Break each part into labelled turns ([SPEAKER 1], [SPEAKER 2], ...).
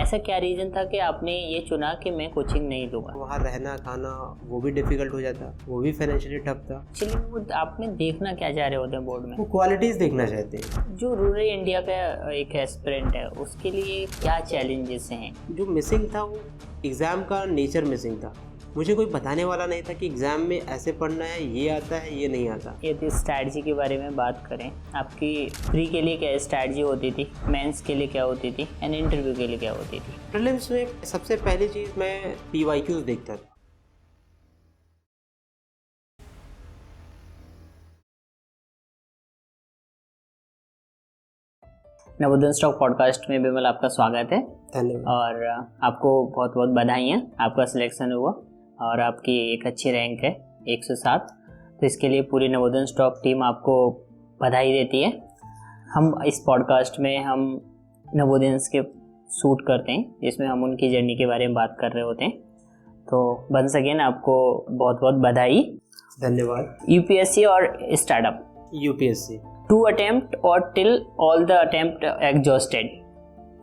[SPEAKER 1] ऐसा क्या रीज़न था कि आपने ये चुना कि मैं कोचिंग नहीं लूँगा?
[SPEAKER 2] वहाँ रहना खाना वो भी डिफ़िकल्ट हो जाता, वो भी फाइनेंशियली टफ था।
[SPEAKER 1] एक्चुअली वो आप में देखना क्या चाह रहे होते हैं बोर्ड में?
[SPEAKER 2] वो क्वालिटीज़ देखना चाहते हैं।
[SPEAKER 1] जो रूरल इंडिया का एक एस्पिरेंट है उसके लिए क्या चैलेंजेस हैं?
[SPEAKER 2] जो मिसिंग था वो एग्ज़ाम का नेचर मिसिंग था। मुझे कोई बताने वाला नहीं था कि एग्ज़ाम में ऐसे पढ़ना है, ये आता है, ये नहीं आता।
[SPEAKER 1] यदि स्ट्रैटेजी के बारे में बात करें, आपकी प्री के लिए क्या स्ट्रैटेजी होती थी, मेंस के लिए क्या होती थी एंड इंटरव्यू के लिए क्या होती थी?
[SPEAKER 2] प्रीलिम्स में सबसे पहली चीज़ मैं PYQs देखता था।
[SPEAKER 1] नवोदय स्टॉक पॉडकास्ट में बिमल आपका स्वागत है।
[SPEAKER 2] धन्यवाद।
[SPEAKER 1] और आपको बहुत बहुत बधाइयाँ, आपका सिलेक्शन हुआ और आपकी एक अच्छी रैंक है 107। तो इसके लिए पूरी नवोदय स्टॉक टीम आपको बधाई देती है। हम इस पॉडकास्ट में हम नवोदयंस के शूट करते हैं जिसमें हम उनकी जर्नी के बारे में बात कर रहे होते हैं। तो वंस अगेन आपको बहुत बहुत बधाई।
[SPEAKER 2] धन्यवाद।
[SPEAKER 1] यूपीएससी और startup?
[SPEAKER 2] UPSC
[SPEAKER 1] 2 attempt or till all the attempt exhausted?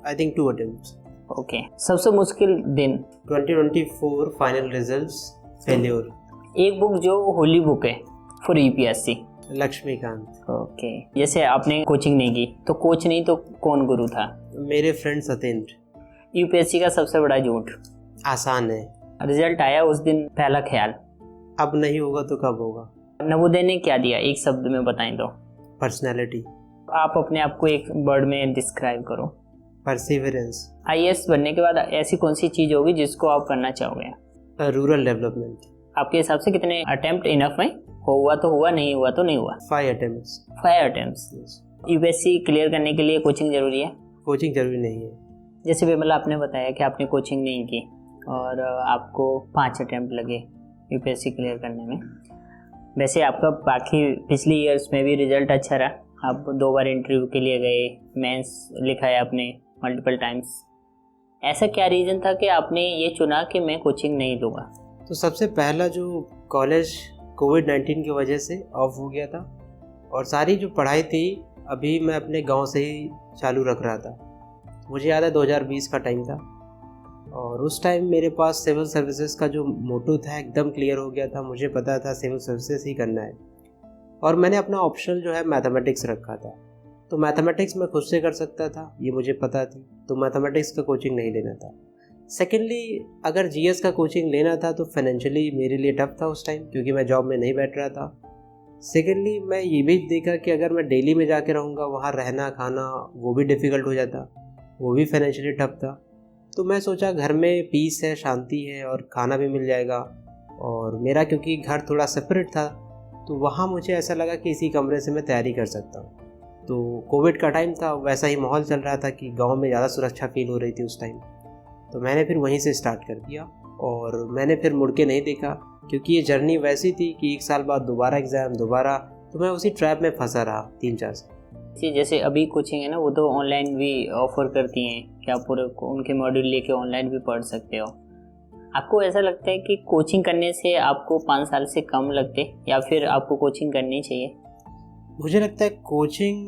[SPEAKER 2] I think 2 attempts.
[SPEAKER 1] Okay. सबसे मुश्किल दिन?
[SPEAKER 2] 2024 फाइनल रिजल्ट्स फेल्योर।
[SPEAKER 1] एक बुक जो होली बुक है फॉर यूपीएससी?
[SPEAKER 2] लक्ष्मीकांत।
[SPEAKER 1] ओके। जैसे आपने कोचिंग नहीं की तो कोच नहीं तो कौन गुरु था?
[SPEAKER 2] मेरे फ्रेंड सत्येंद्र।
[SPEAKER 1] यूपीएससी का सबसे बड़ा झूठ?
[SPEAKER 2] आसान है।
[SPEAKER 1] रिजल्ट आया उस दिन पहला ख्याल?
[SPEAKER 2] अब नहीं होगा तो कब होगा।
[SPEAKER 1] नवोदय ने क्या दिया, एक शब्द में बताएं तो?
[SPEAKER 2] पर्सनैलिटी।
[SPEAKER 1] आप अपने आप को एक वर्ड में डिस्क्राइब करो।
[SPEAKER 2] परसिवरेंस।
[SPEAKER 1] आईएएस बनने के बाद ऐसी कौन सी चीज़ होगी जिसको आप करना चाहोगे?
[SPEAKER 2] Rural development.
[SPEAKER 1] आपके हिसाब से कितने अटेम्प्ट इनफ हैं? हुआ तो हुआ, नहीं हुआ तो नहीं हुआ।
[SPEAKER 2] 5 attempts।
[SPEAKER 1] 5 अटेम्प्ट। यूपीएससी क्लियर करने के लिए कोचिंग जरूरी है?
[SPEAKER 2] कोचिंग जरूरी नहीं है।
[SPEAKER 1] जैसे बिमल आपने बताया कि आपने कोचिंग नहीं की और आपको 5 अटेम्प्ट लगे यूपीएससी क्लियर करने में। वैसे आपका बाकी पिछली ईयर्स में भी रिजल्ट अच्छा रहा। आप 2 बार इंटरव्यू के लिए गए, मेंस लिखा है आपने मल्टीपल टाइम्स। ऐसा क्या रीज़न था कि आपने ये चुना कि मैं कोचिंग नहीं लूँगा?
[SPEAKER 2] तो सबसे पहला जो कॉलेज कोविड-19 की वजह से ऑफ हो गया था और सारी जो पढ़ाई थी अभी मैं अपने गांव से ही चालू रख रहा था। मुझे याद है 2020 का टाइम था और उस टाइम मेरे पास सिविल सर्विसेज का जो मोटो था एकदम क्लियर हो गया था। मुझे पता था सिविल सर्विसेज ही करना है और मैंने अपना ऑप्शनल जो है मैथमेटिक्स रखा था। तो मैथमेटिक्स मैं खुद से कर सकता था, ये मुझे पता थी, तो मैथमेटिक्स का कोचिंग नहीं लेना था। सेकेंडली अगर GS का कोचिंग लेना था तो फाइनेंशियली मेरे लिए टफ था उस टाइम क्योंकि मैं जॉब में नहीं बैठ रहा था। सेकेंडली मैं ये भी देखा कि अगर मैं दिल्ली में जाके रहूँगा वहाँ रहना खाना वो भी डिफ़िकल्ट हो जाता, वो भी फाइनेंशियली टफ था। तो मैं सोचा घर में पीस है, शांति है और खाना भी मिल जाएगा। और मेरा क्योंकि घर थोड़ा सेपरेट था तो वहाँ मुझे ऐसा लगा कि इसी कमरे से मैं तैयारी कर सकता हूँ। तो कोविड का टाइम था, वैसा ही माहौल चल रहा था कि गांव में ज़्यादा सुरक्षा फील हो रही थी उस टाइम। तो मैंने फिर वहीं से स्टार्ट कर दिया और मैंने फिर मुड़ के नहीं देखा क्योंकि ये जर्नी वैसी थी कि 1 साल बाद दोबारा एग्ज़ाम दोबारा, तो मैं उसी ट्रैप में फंसा रहा 3-4 साल।
[SPEAKER 1] जैसे अभी कोचिंग है ना, वो तो ऑनलाइन भी ऑफर करती हैं कि आप पूरे उनके मॉड्यूल लेके ऑनलाइन भी पढ़ सकते हो। आपको ऐसा लगता है कि कोचिंग करने से आपको 5 साल से कम लगते या फिर आपको कोचिंग करनी चाहिए?
[SPEAKER 2] मुझे लगता है कोचिंग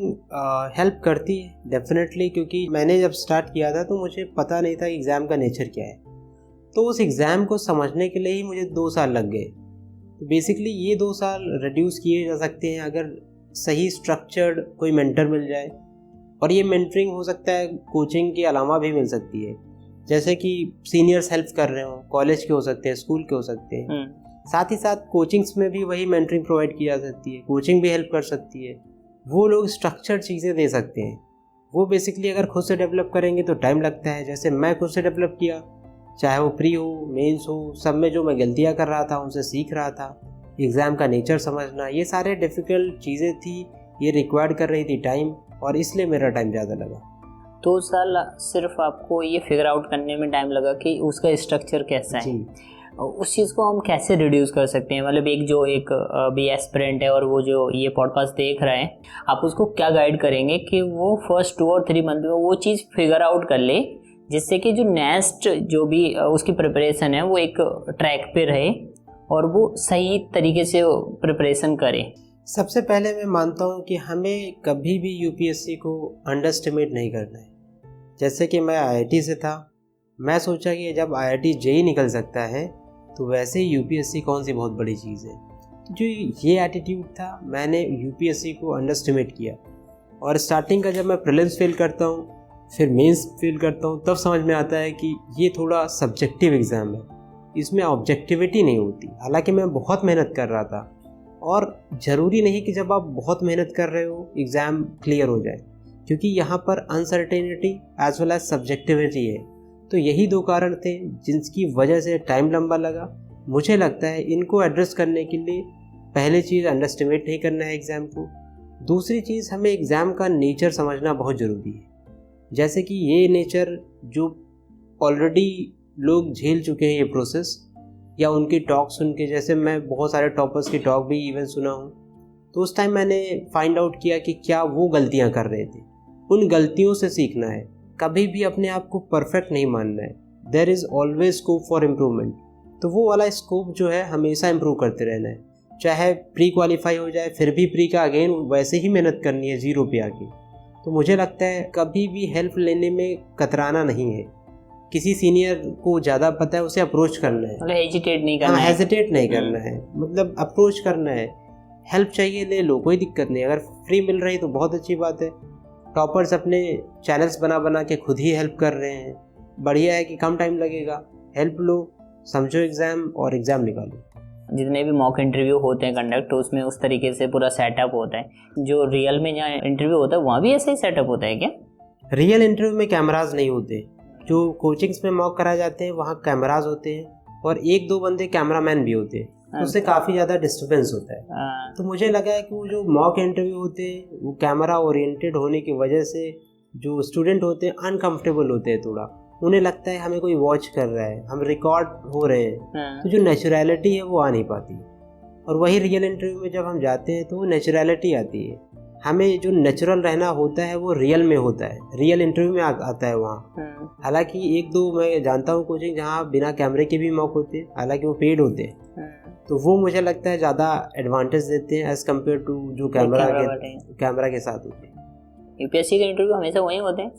[SPEAKER 2] हेल्प करती है डेफिनेटली, क्योंकि मैंने जब स्टार्ट किया था तो मुझे पता नहीं था एग्ज़ाम का नेचर क्या है। तो उस एग्ज़ाम को समझने के लिए ही मुझे 2 साल लग गए। तो बेसिकली ये 2 साल रिड्यूस किए जा सकते हैं अगर सही स्ट्रक्चर्ड कोई मेंटर मिल जाए। और ये मेंटरिंग हो सकता है कोचिंग के अलावा भी मिल सकती है, जैसे कि सीनियर्स हेल्प कर रहे हो, कॉलेज के हो सकते हैं, स्कूल के हो सकते हैं। साथ ही साथ कोचिंग्स में भी वही मेंटरिंग प्रोवाइड की जा सकती है, कोचिंग भी हेल्प कर सकती है। वो लोग स्ट्रक्चर्ड चीज़ें दे सकते हैं। वो बेसिकली अगर खुद से डेवलप करेंगे तो टाइम लगता है, जैसे मैं खुद से डेवलप किया, चाहे वो प्री हो मेंस हो, सब में जो मैं गलतियां कर रहा था उनसे सीख रहा था। एग्ज़ाम का नेचर समझना, ये सारे डिफ़िकल्ट चीज़ें थी, ये रिक्वायर्ड कर रही थी टाइम, और इसलिए मेरा टाइम ज़्यादा लगा।
[SPEAKER 1] 2 साल सिर्फ आपको ये फिगर आउट करने में टाइम लगा कि उसका स्ट्रक्चर कैसा है। उस चीज़ को हम कैसे रिड्यूस कर सकते हैं? मतलब एक जो एक भी एस्पिरेंट है और वो जो ये पॉडकास्ट देख रहा है, आप उसको क्या गाइड करेंगे कि वो फर्स्ट 2 और 3 मंथ में वो चीज़ फिगर आउट कर ले, जिससे कि जो नेक्स्ट जो भी उसकी प्रिपरेशन है वो एक ट्रैक पे रहे और वो सही तरीके से प्रिपरेशन करे?
[SPEAKER 2] सबसे पहले मैं मानता हूँ कि हमें कभी भी यूपीएससी को अंडर एस्टिमेट नहीं करना है। जैसे कि मैं आईआईटी से था, मैं सोचा कि जब IIT JEE निकल सकता है तो वैसे ही UPSC कौन सी बहुत बड़ी चीज़ है। तो जो ये एटीट्यूड था, मैंने UPSC को अंडरस्टिमेट किया। और स्टार्टिंग का जब मैं प्रीलिम्स फेल करता हूँ, फिर मेंस फेल करता हूँ, तब समझ में आता है कि ये थोड़ा सब्जेक्टिव एग्ज़ाम है, इसमें ऑब्जेक्टिविटी नहीं होती। हालांकि मैं बहुत मेहनत कर रहा था, और ज़रूरी नहीं कि जब आप बहुत मेहनत कर रहे हो एग्ज़ाम क्लियर हो जाए, क्योंकि यहाँ पर uncertainty as well as subjectivity है। तो यही 2 कारण थे जिनकी वजह से टाइम लंबा लगा। मुझे लगता है इनको एड्रेस करने के लिए पहली चीज़ अंडरस्टिमेट नहीं करना है एग्ज़ाम को। दूसरी चीज़, हमें एग्ज़ाम का नेचर समझना बहुत ज़रूरी है। जैसे कि ये नेचर जो ऑलरेडी लोग झेल चुके हैं ये प्रोसेस, या उनकी टॉक सुन के, जैसे मैं बहुत सारे टॉपर्स की टॉक भी इवन सुना हूँ, तो उस टाइम मैंने फाइंड आउट किया कि क्या वो गलतियाँ कर रहे थे। उन गलतियों से सीखना है, कभी भी अपने आप को परफेक्ट नहीं मानना है। There is always scope for improvement. तो वो वाला स्कोप जो है हमेशा इम्प्रूव करते रहना है, चाहे प्री क्वालिफाई हो जाए फिर भी प्री का अगेन वैसे ही मेहनत करनी है 0 पे आके। तो मुझे लगता है कभी भी हेल्प लेने में कतराना नहीं है। किसी सीनियर को ज़्यादा पता है, उसे अप्रोच करना है,
[SPEAKER 1] मतलब हेजिटेट नहीं करना है।
[SPEAKER 2] हेजिटेट नहीं करना है, मतलब अप्रोच करना है। हेल्प चाहिए ले लो, कोई दिक्कत नहीं। अगर फ्री मिल रही तो बहुत अच्छी बात है। टॉपर्स अपने चैनल्स बना के खुद ही हेल्प कर रहे हैं, बढ़िया है कि कम टाइम लगेगा। हेल्प लो, समझो एग्ज़ाम और एग्ज़ाम निकालो।
[SPEAKER 1] जितने भी मॉक इंटरव्यू होते हैं कंडक्ट, तो उसमें उस तरीके से पूरा सेटअप होता है। जो रियल में जहाँ इंटरव्यू होता है वहाँ भी ऐसा ही सेटअप होता है क्या?
[SPEAKER 2] रियल इंटरव्यू में कैमराज नहीं होते। जो कोचिंग्स में मॉक कराए जाते हैं वहाँ कैमराज होते हैं, और 1-2 बंदे कैमरामैन भी होते हैं, तो उससे काफ़ी ज़्यादा डिस्टर्बेंस होता है। तो मुझे लगा है कि वो जो मॉक इंटरव्यू होते हैं वो कैमरा ओरिएंटेड होने की वजह से जो स्टूडेंट होते हैं अनकंफर्टेबल होते हैं थोड़ा। उन्हें लगता है हमें कोई वॉच कर रहा है, हम रिकॉर्ड हो रहे हैं, तो जो नेचुरलिटी है वो आ नहीं पाती। और वही रियल इंटरव्यू में जब हम जाते हैं तो वो नेचुरलिटी आती है। हमें जो नेचुरल रहना होता है वो रियल में होता है, रियल इंटरव्यू में आता है वहाँ। हालांकि 1-2 मैं जानता हूँ कोचिंग जहाँ बिना कैमरे के भी मॉक होते हैं, हालांकि वो पेड होते हैं। तो वो मुझे लगता है ज़्यादा एडवांटेज देते हैं एज कम्पेयर टू जो कैमरा के साथ होते हैं।
[SPEAKER 1] यूपीएससी के इंटरव्यू हमेशा वहीं होते हैं।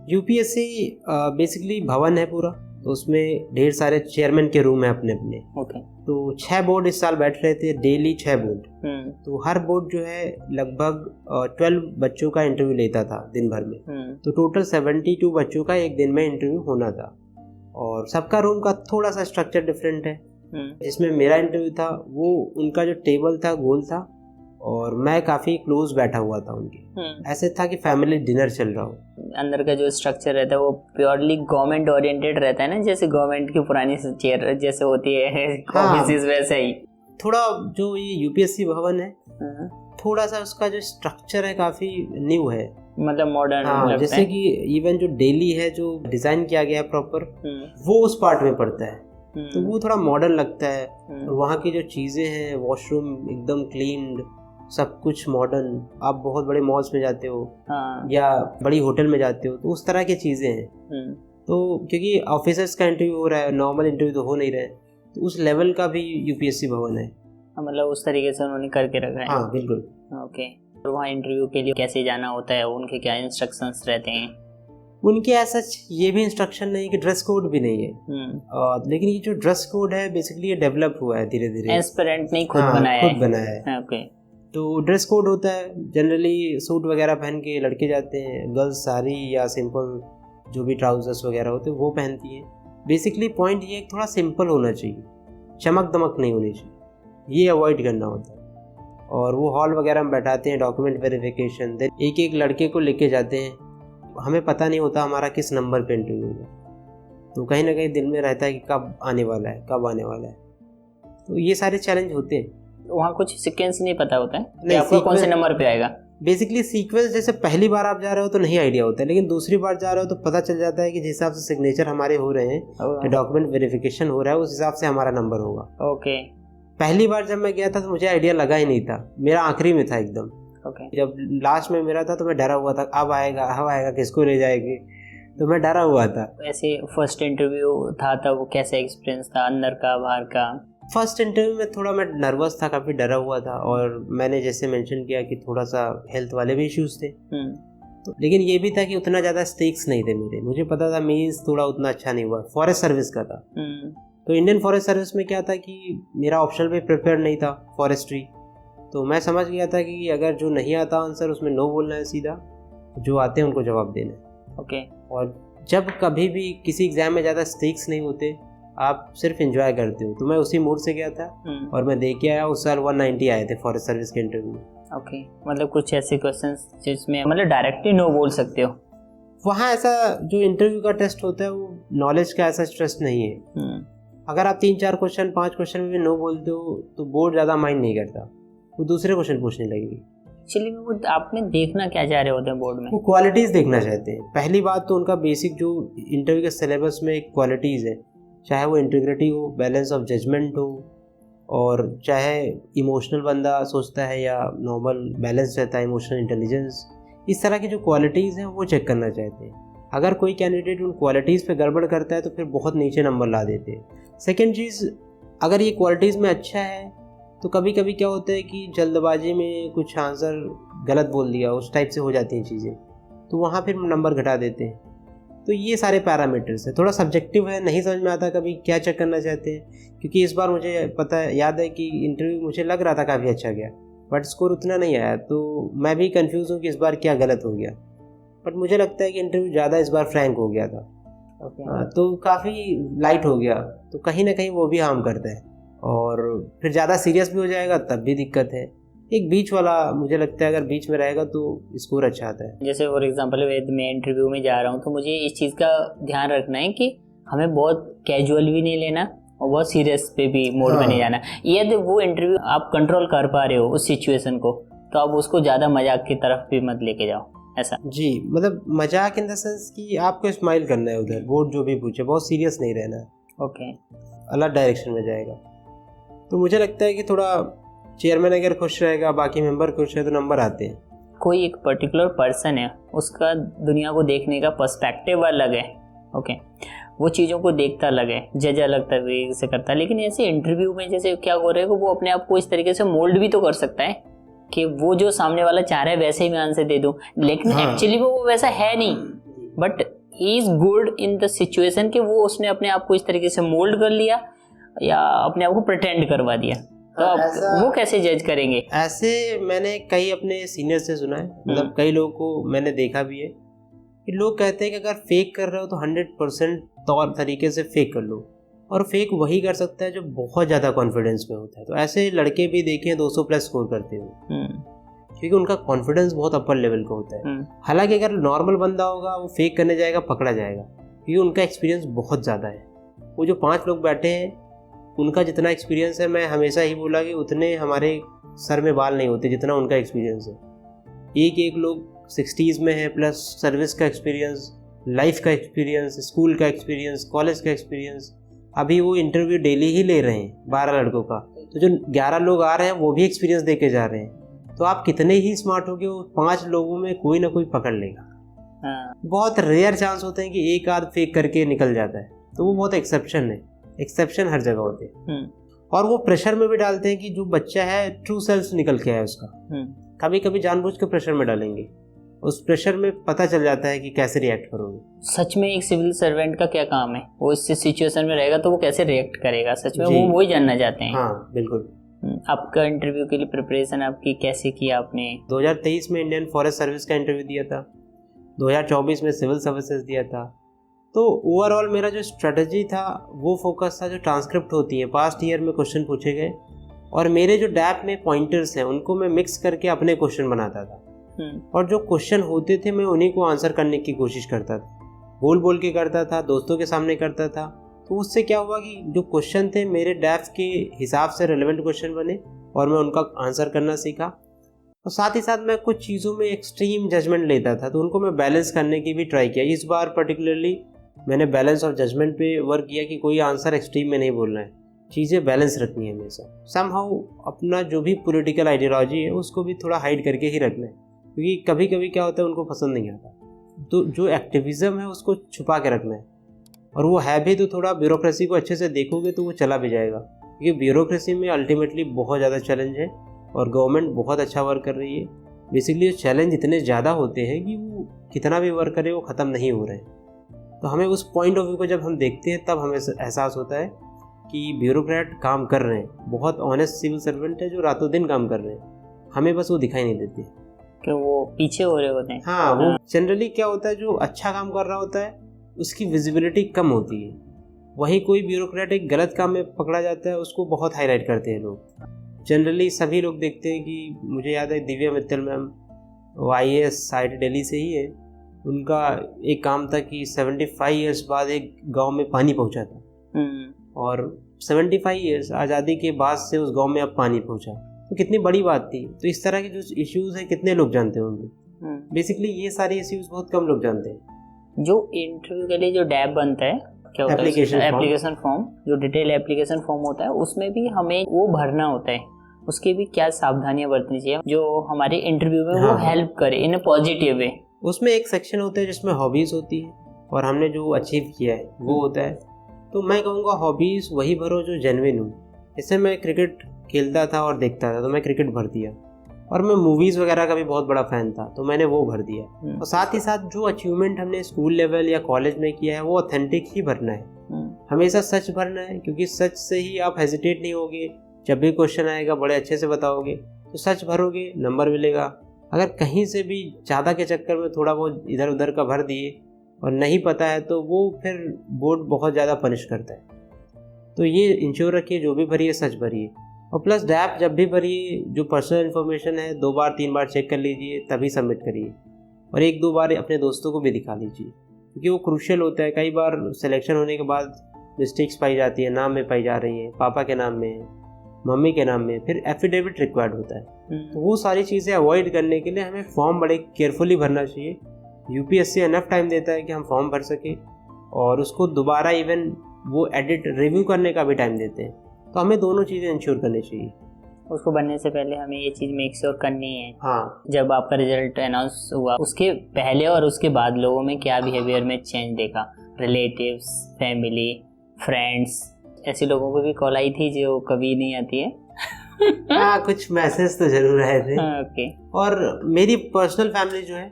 [SPEAKER 2] यूपीएससी बेसिकली भवन है पूरा, तो उसमें ढेर सारे चेयरमैन के रूम है अपने अपने। तो 6 बोर्ड इस साल बैठ रहे थे, डेली 6 बोर्ड। तो हर बोर्ड जो है लगभग 12 बच्चों का इंटरव्यू लेता था दिन भर में। तो टोटल 72 बच्चों का एक दिन में इंटरव्यू होना था, और सबका रूम का थोड़ा सा स्ट्रक्चर डिफरेंट है। जिसमें मेरा इंटरव्यू था वो उनका जो टेबल था गोल था, और मैं काफ़ी क्लोज बैठा हुआ था उनके। ऐसे था कि फैमिली डिनर चल रहा हो।
[SPEAKER 1] अंदर का जो स्ट्रक्चर रहता है वो प्योरली गवर्नमेंट ओरिएंटेड रहता है ना, जैसे गवर्नमेंट की पुरानी चेयर जैसे होती है ऑफिस वैसे ही।
[SPEAKER 2] थोड़ा जो ये यूपीएससी भवन है थोड़ा सा उसका जो स्ट्रक्चर है काफ़ी न्यू है, मतलब मॉडर्न। जैसे कि इवन जो डेली है जो डिज़ाइन किया गया है प्रॉपर, वो उस पार्ट में पड़ता है, तो वो थोड़ा मॉडर्न लगता है। और वहाँ की जो चीज़ें हैं, वॉशरूम एकदम क्लीन्ड, सब कुछ मॉडर्न। आप बहुत बड़े मॉल्स में जाते हो या बड़ी होटल में जाते हो तो उस तरह की चीज़ें हैं। तो क्योंकि ऑफिसर्स का इंटरव्यू हो रहा है, नॉर्मल इंटरव्यू तो हो नहीं रहा है, तो उस लेवल का भी यूपीएससी भवन है।
[SPEAKER 1] मतलब उस तरीके से उन्होंने करके रखा है।
[SPEAKER 2] हाँ बिल्कुल।
[SPEAKER 1] ओके। और वहाँ इंटरव्यू के लिए कैसे जाना होता है, उनके क्या इंस्ट्रक्शंस रहते हैं?
[SPEAKER 2] उनके ऐसा ये भी इंस्ट्रक्शन नहीं कि ड्रेस कोड भी नहीं है, लेकिन ये जो ड्रेस कोड है बेसिकली ये डेवलप हुआ है धीरे धीरे।
[SPEAKER 1] एस्पिरेंट नहीं खुद बनाया है।
[SPEAKER 2] ओके। तो ड्रेस कोड होता है जनरली सूट वगैरह पहन के लड़के जाते हैं, गर्ल्स साड़ी या सिंपल जो भी ट्राउजर्स वगैरह होते हैं वो पहनती हैं। बेसिकली पॉइंट ये थोड़ा सिंपल होना चाहिए, चमक दमक नहीं होनी चाहिए, ये अवॉइड करना होता है। और वो हॉल वगैरह में बैठाते हैं, डॉक्यूमेंट वेरिफिकेशन, एक एक लड़के को लेके जाते हैं। हमें पता नहीं होता हमारा किस नंबर पे इंटरव्यू होगा, तो कहीं ना कहीं दिल में रहता है कि कब आने वाला है। तो ये सारे चैलेंज होते हैं।
[SPEAKER 1] वहाँ कुछ सीक्वेंस नहीं पता होता है कि आपको कौन से नंबर पे आएगा।
[SPEAKER 2] बेसिकली सीक्वेंस जैसे पहली बार आप जा रहे हो तो नहीं आइडिया होता है, लेकिन दूसरी बार जा रहे हो तो पता चल जाता है कि जिस हिसाब से सिग्नेचर हमारे हो रहे हैं, डॉक्यूमेंट वेरिफिकेशन हो रहा है, उस हिसाब से हमारा नंबर होगा।
[SPEAKER 1] ओके।
[SPEAKER 2] पहली बार जब मैं गया था तो मुझे आइडिया लगा ही नहीं था, मेरा आखिरी में था एकदम। जब लास्ट में मेरा था तो मैं डरा हुआ था, अब आएगा किसको ले जाएगी, तो मैं डरा हुआ था।
[SPEAKER 1] ऐसे फर्स्ट इंटरव्यू था तब वो कैसा एक्सपीरियंस था, अंदर का बाहर का?
[SPEAKER 2] फर्स्ट इंटरव्यू में थोड़ा मैं नर्वस था, काफ़ी डरा हुआ था, और मैंने जैसे मेंशन किया कि थोड़ा सा हेल्थ वाले भी इश्यूज थे, तो लेकिन ये भी था कि उतना ज़्यादा स्टेक्स नहीं थे मेरे, मुझे पता था मीन्स थोड़ा उतना अच्छा नहीं हुआ, फॉरेस्ट सर्विस का था। तो इंडियन फॉरेस्ट सर्विस में क्या था कि मेरा ऑप्शनल भी प्रिपेयर नहीं था फॉरेस्ट्री, तो मैं समझ गया था कि अगर जो नहीं आता आंसर उसमें नो बोलना है सीधा, जो आते हैं उनको जवाब देना है।
[SPEAKER 1] ओके।
[SPEAKER 2] और जब कभी भी किसी एग्ज़ाम में ज़्यादा स्टेक्स नहीं होते, आप सिर्फ एंजॉय करते हो, तो मैं उसी मूड से गया था और मैं दे के आया। उस साल 190 आए थे फॉरेस्ट सर्विस के इंटरव्यू में।
[SPEAKER 1] ओके, मतलब कुछ ऐसे क्वेश्चंस जिसमें मतलब डायरेक्टली नो बोल सकते हो।
[SPEAKER 2] वहाँ ऐसा जो इंटरव्यू का टेस्ट होता है वो नॉलेज का ऐसा टेस्ट नहीं है। अगर आप 3-4 क्वेश्चन 5 क्वेश्चन में भी नो बोलते हो तो बोर्ड ज़्यादा माइंड नहीं करता, वो दूसरे क्वेश्चन पूछने लगेगी।
[SPEAKER 1] एक्चुअली वो आपने देखना क्या चाह रहे होते हैं बोर्ड में?
[SPEAKER 2] वो क्वालिटीज़ देखना चाहते हैं। पहली बात तो उनका बेसिक जो इंटरव्यू के सिलेबस में एक क्वालिटीज़ है, चाहे वो इंटीग्रिटी हो, बैलेंस ऑफ जजमेंट हो, और चाहे इमोशनल बंदा सोचता है या नॉर्मल बैलेंस रहता है, इमोशनल इंटेलिजेंस, इस तरह की जो क्वालिटीज़ हैं वो चेक करना चाहते हैं। अगर कोई कैंडिडेट उन क्वालिटीज़ पे गड़बड़ करता है तो फिर बहुत नीचे नंबर ला देते हैं। सेकेंड चीज़, अगर ये क्वालिटीज़ में अच्छा है तो कभी कभी क्या होता है कि जल्दबाजी में कुछ आंसर गलत बोल दिया, उस टाइप से हो जाती हैं चीज़ें, तो वहाँ फिर नंबर घटा देते हैं। तो ये सारे पैरामीटर्स है, थोड़ा सब्जेक्टिव है, नहीं समझ में आता कभी क्या चेक करना चाहते हैं। क्योंकि इस बार मुझे पता है, याद है कि इंटरव्यू मुझे लग रहा था काफ़ी अच्छा गया, बट स्कोर उतना नहीं आया, तो मैं भी कंफ्यूज हूँ कि इस बार क्या गलत हो गया। बट मुझे लगता है कि इंटरव्यू ज़्यादा इस बार फ्रैंक हो गया था। तो काफ़ी लाइट हो गया, तो कहीं ना कहीं वो भी हार्म करता है, और फिर ज़्यादा सीरियस भी हो जाएगा तब भी दिक्कत है। एक बीच वाला मुझे लगता है, अगर बीच में रहेगा तो स्कोर अच्छा आता है।
[SPEAKER 1] जैसे फॉर एग्जांपल मैं इंटरव्यू में जा रहा हूँ तो मुझे इस चीज़ का ध्यान रखना है कि हमें बहुत कैजुअल भी नहीं लेना और बहुत सीरियस पे भी मोड में नहीं जाना। यदि वो इंटरव्यू आप कंट्रोल कर पा रहे हो उस सिचुएशन को, तो आप उसको ज़्यादा मजाक की तरफ भी मत लेके जाओ, ऐसा।
[SPEAKER 2] जी, मतलब मजाक इन द सेंस कि आपको स्माइल करना है, उधर बोर्ड जो भी पूछे बहुत सीरियस नहीं रहना है।
[SPEAKER 1] ओके।
[SPEAKER 2] अलग डायरेक्शन में जाएगा। तो मुझे लगता है कि थोड़ा चेयरमैन अगर खुश रहेगा, बाकी मेंबर खुश है, तो नंबर आते हैं।
[SPEAKER 1] कोई एक पर्टिकुलर पर्सन है, उसका दुनिया को देखने का पर्सपेक्टिव अलग है। ओके, वो चीज़ों को देखता अलग है, जज अलग तरीके से करता है। लेकिन ऐसे इंटरव्यू में जैसे क्या हो रहा है, वो अपने आप को इस तरीके से मोल्ड भी तो कर सकता है कि वो जो सामने वाला चाह रहा है वैसे ही मैं आंसर दे दूं, लेकिन एक्चुअली वो वैसा है नहीं। But he is good in the situation कि वो उसने अपने आप को इस तरीके से मोल्ड कर लिया या अपने आप को प्रिटेंड करवा दिया। तो आप वो कैसे जज करेंगे?
[SPEAKER 2] ऐसे मैंने कई अपने सीनियर से सुना है, मतलब कई लोगों को मैंने देखा भी है कि लोग कहते हैं कि अगर फेक कर रहे हो तो 100% तौर तरीके से फेक कर लो, और फेक वही कर सकता है जो बहुत ज़्यादा कॉन्फिडेंस में होता है। तो ऐसे लड़के भी देखे हैं 200 प्लस स्कोर करते हुए, क्योंकि उनका कॉन्फिडेंस बहुत अपर लेवल का होता है। हालांकि अगर नॉर्मल बंदा होगा वो फेक करने जाएगा, पकड़ा जाएगा, क्योंकि उनका एक्सपीरियंस बहुत ज़्यादा है। वो जो 5 लोग बैठे हैं उनका जितना एक्सपीरियंस है, मैं हमेशा ही बोला कि उतने हमारे सर में बाल नहीं होते जितना उनका एक्सपीरियंस है। एक लोग 60s में है, प्लस सर्विस का एक्सपीरियंस, लाइफ का एक्सपीरियंस, स्कूल का एक्सपीरियंस, कॉलेज का एक्सपीरियंस। अभी वो इंटरव्यू डेली ही ले रहे हैं 12 लड़कों का, तो जो 11 लोग आ रहे हैं वो भी एक्सपीरियंस दे के जा रहे हैं। तो आप कितने ही स्मार्ट हो गए, वो 5 लोगों में कोई ना कोई पकड़ लेगा। बहुत रेयर चांस होते हैं कि एक आध फेक करके निकल जाता है, तो वो बहुत एक्सेप्शन है। एक्सेप्शन हर जगह होते हैं। और वो प्रेशर में भी डालते हैं कि जो बच्चा है ट्रू सेल्फ निकल के आया उसका। कभी कभी जानबूझ के प्रेशर में डालेंगे, उस प्रेशर में पता चल जाता है कि कैसे रिएक्ट करोगे।
[SPEAKER 1] सच में एक सिविल सर्वेंट का क्या काम है? वो इस सिचुएशन में रहेगा तो वो कैसे रिएक्ट करेगा, सच में वो वही जानना चाहते हैं।
[SPEAKER 2] हाँ बिल्कुल।
[SPEAKER 1] आपका इंटरव्यू के लिए प्रिपरेशन आपकी कैसे किया आपने?
[SPEAKER 2] 2023 में इंडियन फॉरेस्ट सर्विस का इंटरव्यू दिया था, 2024 में सिविल सर्विसेज दिया था। तो ओवरऑल मेरा जो स्ट्रेटजी था वो फोकस था जो ट्रांसक्रिप्ट होती है, पास्ट ईयर में क्वेश्चन पूछे गए, और मेरे जो डैप में पॉइंटर्स हैं उनको मैं मिक्स करके अपने क्वेश्चन बनाता था। और जो क्वेश्चन होते थे मैं उन्हीं को आंसर करने की कोशिश करता था, बोल के करता था, दोस्तों के सामने करता था। तो उससे क्या हुआ कि जो क्वेश्चन थे मेरे डैप के हिसाब से रेलेवेंट क्वेश्चन बने और मैं उनका आंसर करना सीखा। और साथ ही साथ मैं कुछ चीज़ों में एक्सट्रीम जजमेंट लेता था, तो उनको मैं बैलेंस करने की भी ट्राई किया। इस बार पर्टिकुलरली मैंने बैलेंस ऑफ जजमेंट पे वर्क किया कि कोई आंसर एक्सट्रीम में नहीं बोलना है, चीज़ें बैलेंस रखनी है हमेशा। समहाउ अपना जो भी पॉलिटिकल आइडियोलॉजी है उसको भी थोड़ा हाइड करके ही रखना है, क्योंकि कभी कभी क्या होता है उनको पसंद नहीं आता। तो जो एक्टिविज़म है उसको छुपा के रखना है, और वो है भी तो थोड़ा ब्यूरोक्रेसी को अच्छे से देखोगे तो वो चला भी जाएगा, क्योंकि ब्यूरोक्रेसी में अल्टीमेटली बहुत ज़्यादा चैलेंज है और गवर्नमेंट बहुत अच्छा वर्क कर रही है। बेसिकली चैलेंज इतने ज़्यादा होते हैं कि वो कितना भी वर्क करे वो ख़त्म नहीं हो रहे हैं। तो हमें उस पॉइंट ऑफ व्यू को जब हम देखते हैं तब हमें एहसास होता है कि ब्यूरोक्रेट काम कर रहे हैं, बहुत ऑनेस्ट सिविल सर्वेंट है जो रातों दिन काम कर रहे हैं, हमें बस वो दिखाई नहीं देते
[SPEAKER 1] कि वो पीछे हो रहे होते हैं।
[SPEAKER 2] हाँ, वो जनरली क्या होता है, जो अच्छा काम कर रहा होता है उसकी विजिबिलिटी कम होती है, वहीं कोई ब्यूरोक्रेट एक गलत काम में पकड़ा जाता है उसको बहुत हाईलाइट करते हैं लोग। जनरली सभी लोग देखते हैं कि मुझे याद है दिव्या मित्तल मैम, वो IAS IIT दिल्ली से ही है, उनका एक काम था कि 75 ईयर्स बाद एक गांव में पानी पहुंचा था, और 75 ईयर्स आज़ादी के बाद से उस गांव में अब पानी पहुंचा, तो कितनी बड़ी बात थी। तो इस तरह के जो इश्यूज़ हैं कितने लोग जानते होंगे? बेसिकली ये सारे इश्यूज़ बहुत कम लोग जानते हैं।
[SPEAKER 1] जो इंटरव्यू के लिए जो डैब बनता है, क्या होता है, एप्लीकेशन फॉर्म, जो डिटेल एप्लीकेशन फॉर्म होता है, उसमें भी हमें वो भरना होता है, उसकी भी क्या सावधानियां बरतनी चाहिए जो हमारे इंटरव्यू में वो हेल्प करे इन पॉजिटिव वे।
[SPEAKER 2] उसमें एक सेक्शन होता है जिसमें हॉबीज़ होती है और हमने जो अचीव किया है वो होता है। तो मैं कहूँगा हॉबीज़ वही भरो जो जेन्युइन हो। जैसे मैं क्रिकेट खेलता था और देखता था तो मैं क्रिकेट भर दिया, और मैं मूवीज़ वगैरह का भी बहुत बड़ा फ़ैन था तो मैंने वो भर दिया। और साथ ही साथ जो अचीवमेंट हमने स्कूल लेवल या कॉलेज में किया है वो ऑथेंटिक ही भरना है, हमेशा सच भरना है, क्योंकि सच से ही आप हेजिटेट नहीं होगे, जब भी क्वेश्चन आएगा बड़े अच्छे से बताओगे, तो सच भरोगे नंबर मिलेगा। अगर कहीं से भी ज़्यादा के चक्कर में थोड़ा बहुत इधर उधर का भर दिए और नहीं पता है तो वो फिर बोर्ड बहुत ज़्यादा पनिश करता है। तो ये इंश्योर रखिए जो भी भरिए सच भरिए, और प्लस डैप जब भी भरिए जो पर्सनल इन्फॉर्मेशन है 2 बार 3 बार चेक कर लीजिए तभी सबमिट करिए, और 1-2 बार अपने दोस्तों को भी दिखा लीजिए, क्योंकि वो क्रूशियल होता है। कई बार सिलेक्शन होने के बाद मिस्टेक्स पाई जाती है, नाम में पाई जा रही है, पापा के नाम में, मम्मी के नाम में, फिर एफिडेविट रिक्वायर्ड होता है। तो वो सारी चीज़ें अवॉइड करने के लिए हमें फॉर्म बड़े केयरफुली भरना चाहिए। UPSC एनफ टाइम देता है कि हम फॉर्म भर सके, और उसको दोबारा इवन वो एडिट रिव्यू करने का भी टाइम देते हैं। तो हमें दोनों चीज़ें इंश्योर करनी चाहिए।
[SPEAKER 1] उसको बनने से पहले हमें ये चीज़ मेक श्योर करनी है।
[SPEAKER 2] हाँ,
[SPEAKER 1] जब आपका रिजल्ट अनाउंस हुआ उसके पहले और उसके बाद लोगों में क्या बिहेवियर में चेंज देखा, रिलेटिव्स, फैमिली, फ्रेंड्स, ऐसे लोगों को भी कॉल आई थी जो कभी नहीं आती है।
[SPEAKER 2] हाँ, कुछ मैसेज तो जरूर आए थे।
[SPEAKER 1] ओके।
[SPEAKER 2] और मेरी पर्सनल फैमिली जो है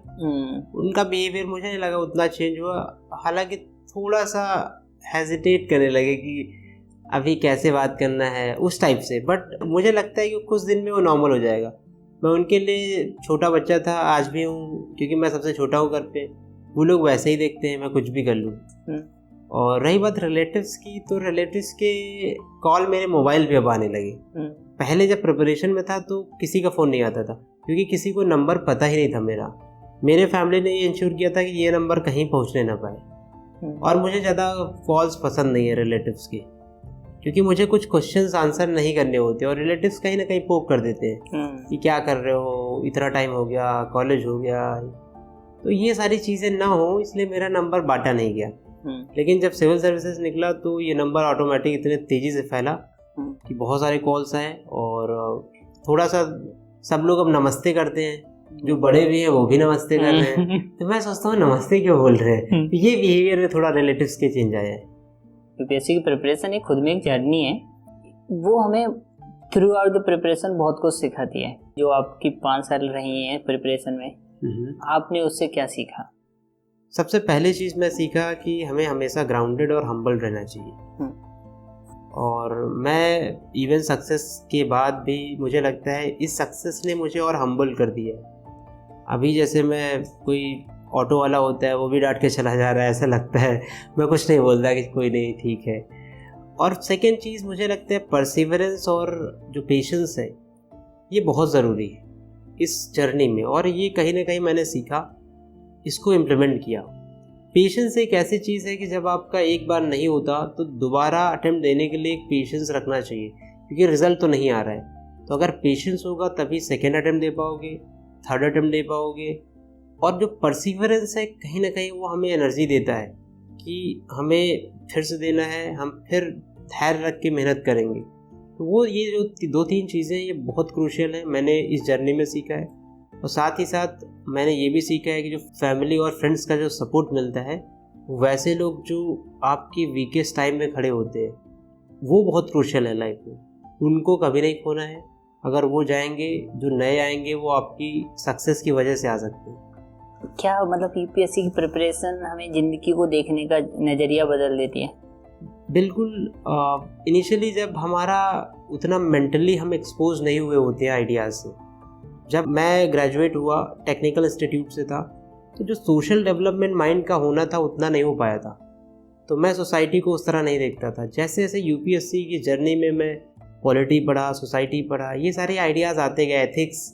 [SPEAKER 2] उनका बिहेवियर मुझे नहीं लगा उतना चेंज हुआ, हालांकि थोड़ा सा हेजिटेट करने लगे कि अभी कैसे बात करना है उस टाइप से, बट मुझे लगता है कि कुछ दिन में वो नॉर्मल हो जाएगा। मैं उनके लिए छोटा बच्चा था, आज भी हूँ, क्योंकि मैं सबसे छोटा हूँ घर पे। वो लोग वैसे ही देखते हैं मैं कुछ भी कर लूँ। और रही बात रिलेटिव्स की, तो रिलेटिव्स के कॉल मेरे मोबाइल पे अब आने लगे। पहले जब प्रिपरेशन में था तो किसी का फ़ोन नहीं आता था, क्योंकि किसी को नंबर पता ही नहीं था मेरा। मेरे फैमिली ने ये इंश्योर किया था कि ये नंबर कहीं पहुंचने ना पाए। और मुझे ज़्यादा कॉल्स पसंद नहीं है रिलेटिव्स की, क्योंकि मुझे कुछ क्वेश्चंस आंसर नहीं करने होते, और रिलेटिव्स कहीं ना कहीं पोक कर देते हैं कि क्या कर रहे हो, इतना टाइम हो गया, कॉलेज हो गया। तो ये सारी चीज़ें ना हो, इसलिए मेरा नंबर बांटा नहीं गया। लेकिन जब सिविल सर्विसेज निकला तो ये नंबर ऑटोमेटिक इतने तेज़ी से फैला कि बहुत सारे कॉल्स आए, और थोड़ा सा सब लोग अब नमस्ते करते हैं, जो बड़े भी हैं वो भी नमस्ते कर रहे हैं। तो मैं सोचता हूँ नमस्ते क्यों बोल रहे हैं। तो ये बिहेवियर में थोड़ा रिलेटिव्स के चेंज आया है।
[SPEAKER 1] यूपीएससी की प्रिपरेशन एक खुद में एक जर्नी है, वो हमें थ्रू आउट द प्रिपरेशन बहुत कुछ सिखाती है। जो आपकी 5 साल रही हैं प्रिपरेशन में, आपने उससे क्या सीखा?
[SPEAKER 2] सबसे पहली चीज़ मैं सीखा कि हमें हमेशा ग्राउंडेड और हम्बल रहना चाहिए। और मैं इवन सक्सेस के बाद भी मुझे लगता है इस सक्सेस ने मुझे और हम्बल कर दिया है। अभी जैसे मैं, कोई ऑटो वाला होता है वो भी डांट के चला जा रहा है, ऐसा लगता है, मैं कुछ नहीं बोलता कि कोई नहीं ठीक है। और सेकेंड चीज़ मुझे लगता है परसिवरेंस और जो पेशेंस है ये बहुत ज़रूरी है इस जर्नी में, और ये कहीं ना कहीं मैंने सीखा, इसको इम्प्लीमेंट किया। पेशेंस एक ऐसी चीज़ है कि जब आपका एक बार नहीं होता तो दोबारा अटेम्प्ट देने के लिए एक पेशेंस रखना चाहिए, क्योंकि रिजल्ट तो नहीं आ रहा है। तो अगर पेशेंस होगा तभी सेकेंड अटेम्प्ट दे पाओगे, थर्ड अटेम्प्ट दे पाओगे। और जो परसिवरेंस है कहीं ना कहीं वो हमें एनर्जी देता है कि हमें फिर से देना है, हम फिर धैर्य रख के मेहनत करेंगे। तो वो ये जो 2-3 चीज़ें ये बहुत क्रूशियल है, मैंने इस जर्नी में सीखा है। और साथ ही साथ मैंने ये भी सीखा है कि जो फैमिली और फ्रेंड्स का जो सपोर्ट मिलता है, वैसे लोग जो आपकी वीकेस्ट टाइम में खड़े होते हैं वो बहुत क्रूशियल है लाइफ में, उनको कभी नहीं खोना है। अगर वो जाएंगे, जो नए आएंगे वो आपकी सक्सेस की वजह से आ सकते हैं।
[SPEAKER 1] क्या मतलब यूपीएससी की प्रिपरेशन हमें ज़िंदगी को देखने का नज़रिया बदल देती है?
[SPEAKER 2] बिल्कुल। इनिशियली जब हमारा उतना मेंटली हम एक्सपोज नहीं हुए होते हैं आइडियाज़ से, जब मैं ग्रेजुएट हुआ टेक्निकल इंस्टीट्यूट से था, तो जो सोशल डेवलपमेंट माइंड का होना था उतना नहीं हो पाया था। तो मैं सोसाइटी को उस तरह नहीं देखता था। जैसे जैसे यूपीएससी की जर्नी में मैं पॉलिटी पढ़ा, सोसाइटी पढ़ा, ये सारे आइडियाज़ आते गए, एथिक्स,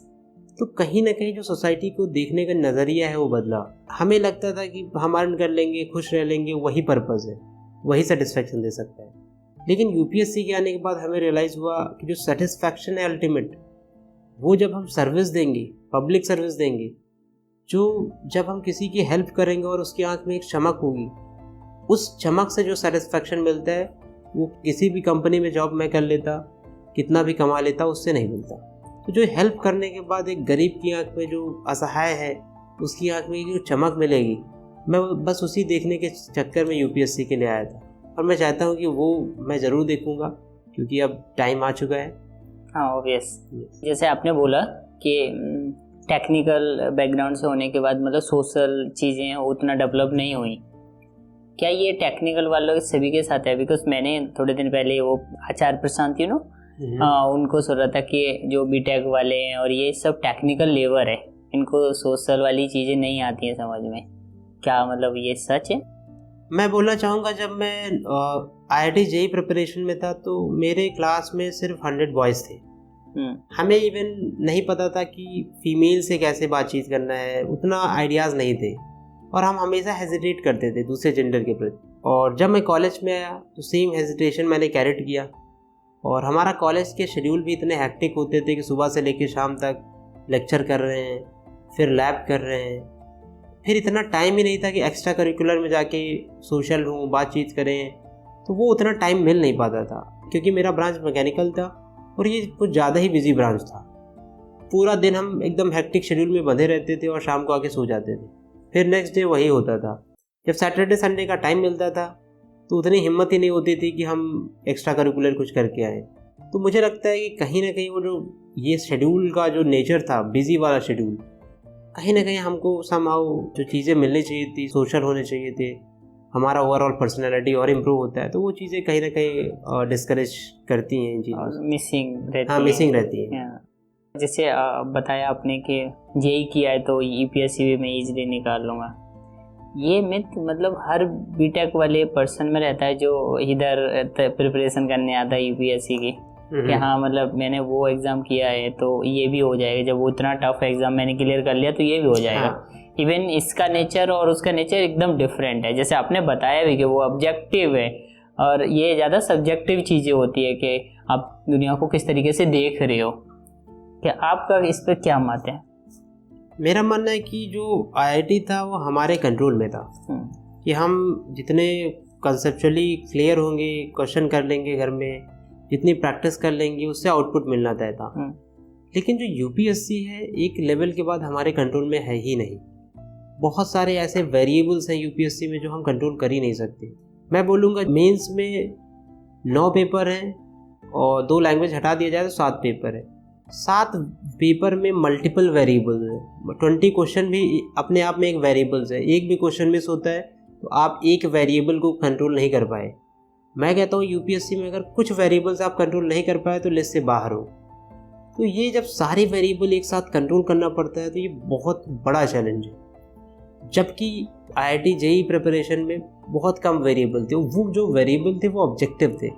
[SPEAKER 2] तो कहीं ना कहीं जो सोसाइटी को देखने का नज़रिया है वो बदला। हमें लगता था कि हम अर्न कर लेंगे, खुश रह लेंगे, वही पर्पज़ है, वही सेटिस्फैक्शन दे सकता है। लेकिन यूपीएससी के आने के बाद हमें रियलाइज़ हुआ कि जो सेटिस्फैक्शन है अल्टीमेट, वो जब हम सर्विस देंगे, पब्लिक सर्विस देंगे, जो जब हम किसी की हेल्प करेंगे और उसकी आंख में एक चमक होगी, उस चमक से जो सेटिस्फैक्शन मिलता है वो किसी भी कंपनी में जॉब मैं कर लेता, कितना भी कमा लेता, उससे नहीं मिलता। तो जो हेल्प करने के बाद एक गरीब की आंख में जो असहाय है उसकी आंख में जो चमक मिलेगी, मैं बस उसी देखने के चक्कर में यूपीएससी के लिए आया था। और मैं चाहता हूँ कि वो मैं ज़रूर देखूँगा, क्योंकि अब टाइम आ चुका है।
[SPEAKER 1] हाँ, ऑब्वियस। जैसे आपने बोला कि टेक्निकल बैकग्राउंड से होने के बाद मतलब सोशल चीज़ें उतना डेवलप नहीं हुई। क्या ये टेक्निकल वालों के सभी के साथ है? बिकॉज मैंने थोड़े दिन पहले वो आचार्य प्रशांत उनको सुन रहा था कि जो बीटेक वाले हैं और ये सब टेक्निकल लेबर है, इनको सोशल वाली चीज़ें नहीं आती हैं समझ में। क्या मतलब ये सच है?
[SPEAKER 2] मैं बोलना चाहूँगा, जब मैं IIT JEE प्रिपरेशन में था तो मेरे क्लास में सिर्फ 100 बॉयज़ थे। हमें इवन नहीं पता था कि फीमेल से कैसे बातचीत करना है, उतना आइडियाज़ नहीं थे, और हम हमेशा हेजिटेट करते थे दूसरे जेंडर के प्रति। और जब मैं कॉलेज में आया तो सेम हेजिटेशन मैंने कैरेट किया। और हमारा कॉलेज के शेड्यूल भी इतने हैक्टिक होते थे कि सुबह से लेकर शाम तक लेक्चर कर रहे हैं, फिर लैब कर रहे हैं, फिर इतना टाइम ही नहीं था कि एक्स्ट्रा करिकुलर में जाके सोशल हूँ, बातचीत करें, तो वो उतना टाइम मिल नहीं पाता था। क्योंकि मेरा ब्रांच मैकेनिकल था और ये कुछ ज़्यादा ही बिजी ब्रांच था। पूरा दिन हम एकदम हैक्टिक शेड्यूल में बंधे रहते थे और शाम को आके सो जाते थे, फिर नेक्स्ट डे वही होता था। जब सैटरडे संडे का टाइम मिलता था तो उतनी हिम्मत ही नहीं होती थी कि हम एक्स्ट्रा करिकुलर कुछ करके आए। तो मुझे लगता है कि कहीं ना कहीं वो जो ये शेड्यूल का जो नेचर था, बिजी वाला शेड्यूल, कहीं ना कहीं हमको समहाउ जो चीज़ें मिलनी चाहिए थी, सोशल होने चाहिए थे, हमारा ओवरऑल पर्सनैलिटी और इम्प्रूव होता है, तो वो चीज़ें कहीं ना कहीं डिस्करेज करती हैं इन चीज़ों, मिसिंग रहती हैं।
[SPEAKER 1] जैसे बताया आपने कि जेई किया है तो यूपीएससी भी मैं इजीली निकाल लूँगा, ये मिथ मतलब हर बीटेक वाले पर्सन में रहता है जो इधर प्रिपरेशन करने आता है यूपीएससी की, कि हाँ मतलब मैंने वो एग्ज़ाम किया है तो ये भी हो जाएगा, जब वो इतना टफ एग्ज़ाम मैंने क्लियर कर लिया तो ये भी हो जाएगा। हाँ। इवन इसका नेचर और उसका नेचर एकदम डिफरेंट है। जैसे आपने बताया भी कि वो ऑब्जेक्टिव है और ये ज़्यादा सब्जेक्टिव चीज़ें होती है कि आप दुनिया को किस तरीके से देख रहे हो। क्या आपका इस पर क्या मत है?
[SPEAKER 2] मेरा मानना है कि जो IIT था वो हमारे कंट्रोल में था, कि हम जितने कंसेप्चुअली क्लियर होंगे, क्वेश्चन कर लेंगे घर में, जितनी प्रैक्टिस कर लेंगे, उससे आउटपुट मिलना तय था। लेकिन जो यूपीएससी है एक लेवल के बाद हमारे कंट्रोल में है ही नहीं। बहुत सारे ऐसे वेरिएबल्स हैं यूपीएससी में जो हम कंट्रोल कर ही नहीं सकते। मैं बोलूँगा मेंस में 9 पेपर हैं और 2 लैंग्वेज हटा दिया जाए तो 7 पेपर है। 7 पेपर में मल्टीपल वेरिएबल्स है। 20 क्वेश्चन भी अपने आप में एक वेरिएबल्स है। एक भी क्वेश्चन मिस होता है तो आप एक वेरिएबल को कंट्रोल नहीं कर पाए। मैं कहता हूँ यूपीएससी में अगर कुछ वेरिएबल्स आप कंट्रोल नहीं कर पाए तो लिस्ट से बाहर हो। तो ये जब सारे वेरिएबल एक साथ कंट्रोल करना पड़ता है तो ये बहुत बड़ा चैलेंज है। जबकि IIT JEE प्रिपरेशन में बहुत कम वेरिएबल थे। वो जो वेरिएबल थे वो ऑब्जेक्टिव थे।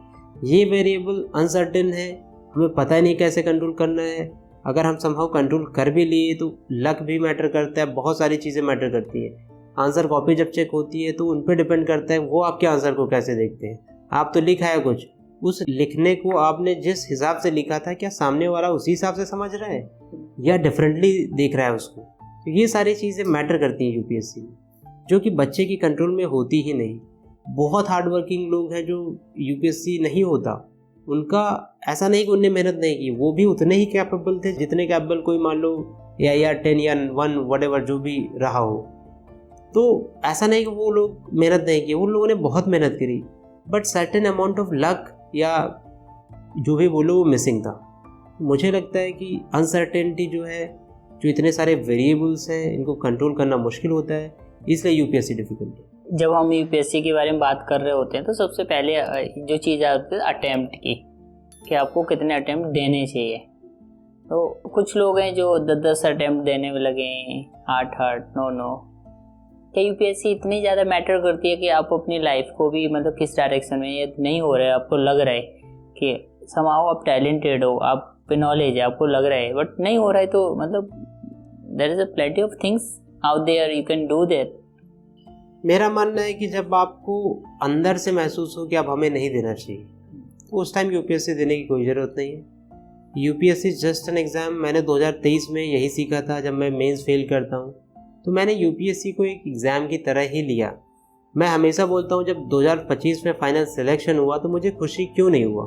[SPEAKER 2] ये वेरिएबल अनसर्टेन है, हमें पता ही नहीं कैसे कंट्रोल करना है। अगर हम समहाउ कंट्रोल कर भी लिए तो लक भी मैटर करता है, बहुत सारी चीज़ें मैटर करती हैं। आंसर कॉपी जब चेक होती है तो उन पर डिपेंड करता है वो आपके आंसर को कैसे देखते हैं। आप तो लिखा है कुछ, उस लिखने को आपने जिस हिसाब से लिखा था क्या सामने वाला उसी हिसाब से समझ रहा है या डिफरेंटली देख रहा है उसको। तो ये सारी चीज़ें मैटर करती हैं यूपीएससी में, जो कि बच्चे की कंट्रोल में होती ही नहीं। बहुत हार्ड वर्किंग लोग हैं जो यूपीएससी नहीं होता, उनका ऐसा नहीं कि उनने मेहनत नहीं की, वो भी उतने ही कैपेबल थे जितने कैपेबल कोई मान लो AIR 10 या 1 व्हाटएवर जो भी रहा हो। तो ऐसा नहीं कि वो लोग मेहनत नहीं की, उन लोगों ने बहुत मेहनत करी, but certain amount of luck या जो भी बोलो वो मिसिंग था। मुझे लगता है कि अनसर्टेनिटी जो है, जो इतने सारे वेरिएबल्स हैं, इनको कंट्रोल करना मुश्किल होता है, इसलिए यूपीएससी डिफिकल्ट है।
[SPEAKER 1] जब हम यूपीएससी के बारे में बात कर रहे होते हैं तो सबसे पहले जो चीज़ आती है अटेम्प्ट की, कि आपको कितने अटेम्प्ट देने चाहिए। तो कुछ लोग हैं जो 10 अटेम्प्ट देने में लगे हैं, 8 9। क्या यूपीएससी इतनी ज़्यादा मैटर करती है कि आप अपनी लाइफ को भी मतलब किस डायरेक्शन में ये नहीं हो रहा है, आपको लग रहा है कि समाओ आप टैलेंटेड हो, आप पे नॉलेज है, आपको लग रहा है, बट नहीं हो रहा है, तो मतलब there is a plenty of things out there you can do that.
[SPEAKER 2] मेरा मानना है कि जब आपको अंदर से महसूस हो कि अब हमें नहीं देना चाहिए, तो उस टाइम यूपीएससी देने की कोई ज़रूरत नहीं है। UPSC just an exam. मैंने 2023 में यही सीखा था। जब मैं मेंस फेल करता हूँ तो मैंने यूपीएससी को एक एग्ज़ाम की तरह ही लिया। मैं हमेशा बोलता हूँ, जब 2025 में फाइनल सिलेक्शन हुआ तो मुझे खुशी क्यों नहीं हुआ,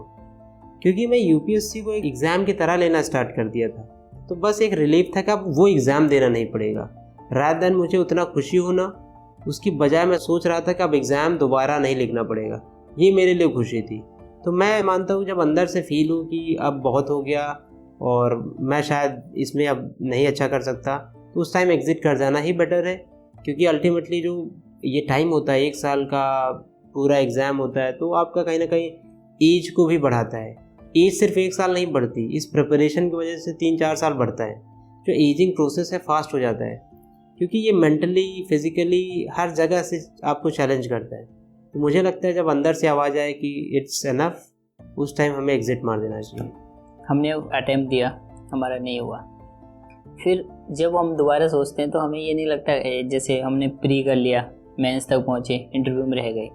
[SPEAKER 2] क्योंकि मैं यूपीएससी को एक एग्ज़ाम की तरह लेना स्टार्ट कर दिया था। तो बस एक रिलीफ था कि अब वो एग्ज़ाम देना नहीं पड़ेगा। रात दिन मुझे उतना खुशी होना, उसकी बजाय मैं सोच रहा था कि अब एग्ज़ाम दोबारा नहीं लिखना पड़ेगा, ये मेरे लिए खुशी थी। तो मैं मानता हूँ जब अंदर से फील हो कि अब बहुत हो गया और मैं शायद इसमें अब नहीं अच्छा कर सकता, तो उस टाइम एग्ज़िट कर जाना ही बेटर है। क्योंकि अल्टीमेटली जो ये टाइम होता है, 1 साल का पूरा एग्ज़ाम होता है, तो आपका कहीं ना कहीं एज को भी बढ़ाता है। एज सिर्फ 1 साल नहीं बढ़ती, इस प्रिपरेशन की वजह से 3-4 साल बढ़ता है। जो एजिंग प्रोसेस है फास्ट हो जाता है, क्योंकि ये मेंटली फिज़िकली हर जगह से आपको चैलेंज करता है। तो मुझे लगता है जब अंदर से आवाज़ आए कि इट्स एनफ, उस टाइम हमें एग्ज़िट मार देना चाहिए।
[SPEAKER 1] हमने अटेम्प्ट दिया, हमारा नहीं हुआ, फिर जब हम दोबारा सोचते हैं तो हमें ये नहीं लगता जैसे हमने प्री कर लिया, मेंस तक पहुँचे, इंटरव्यू में रह गए,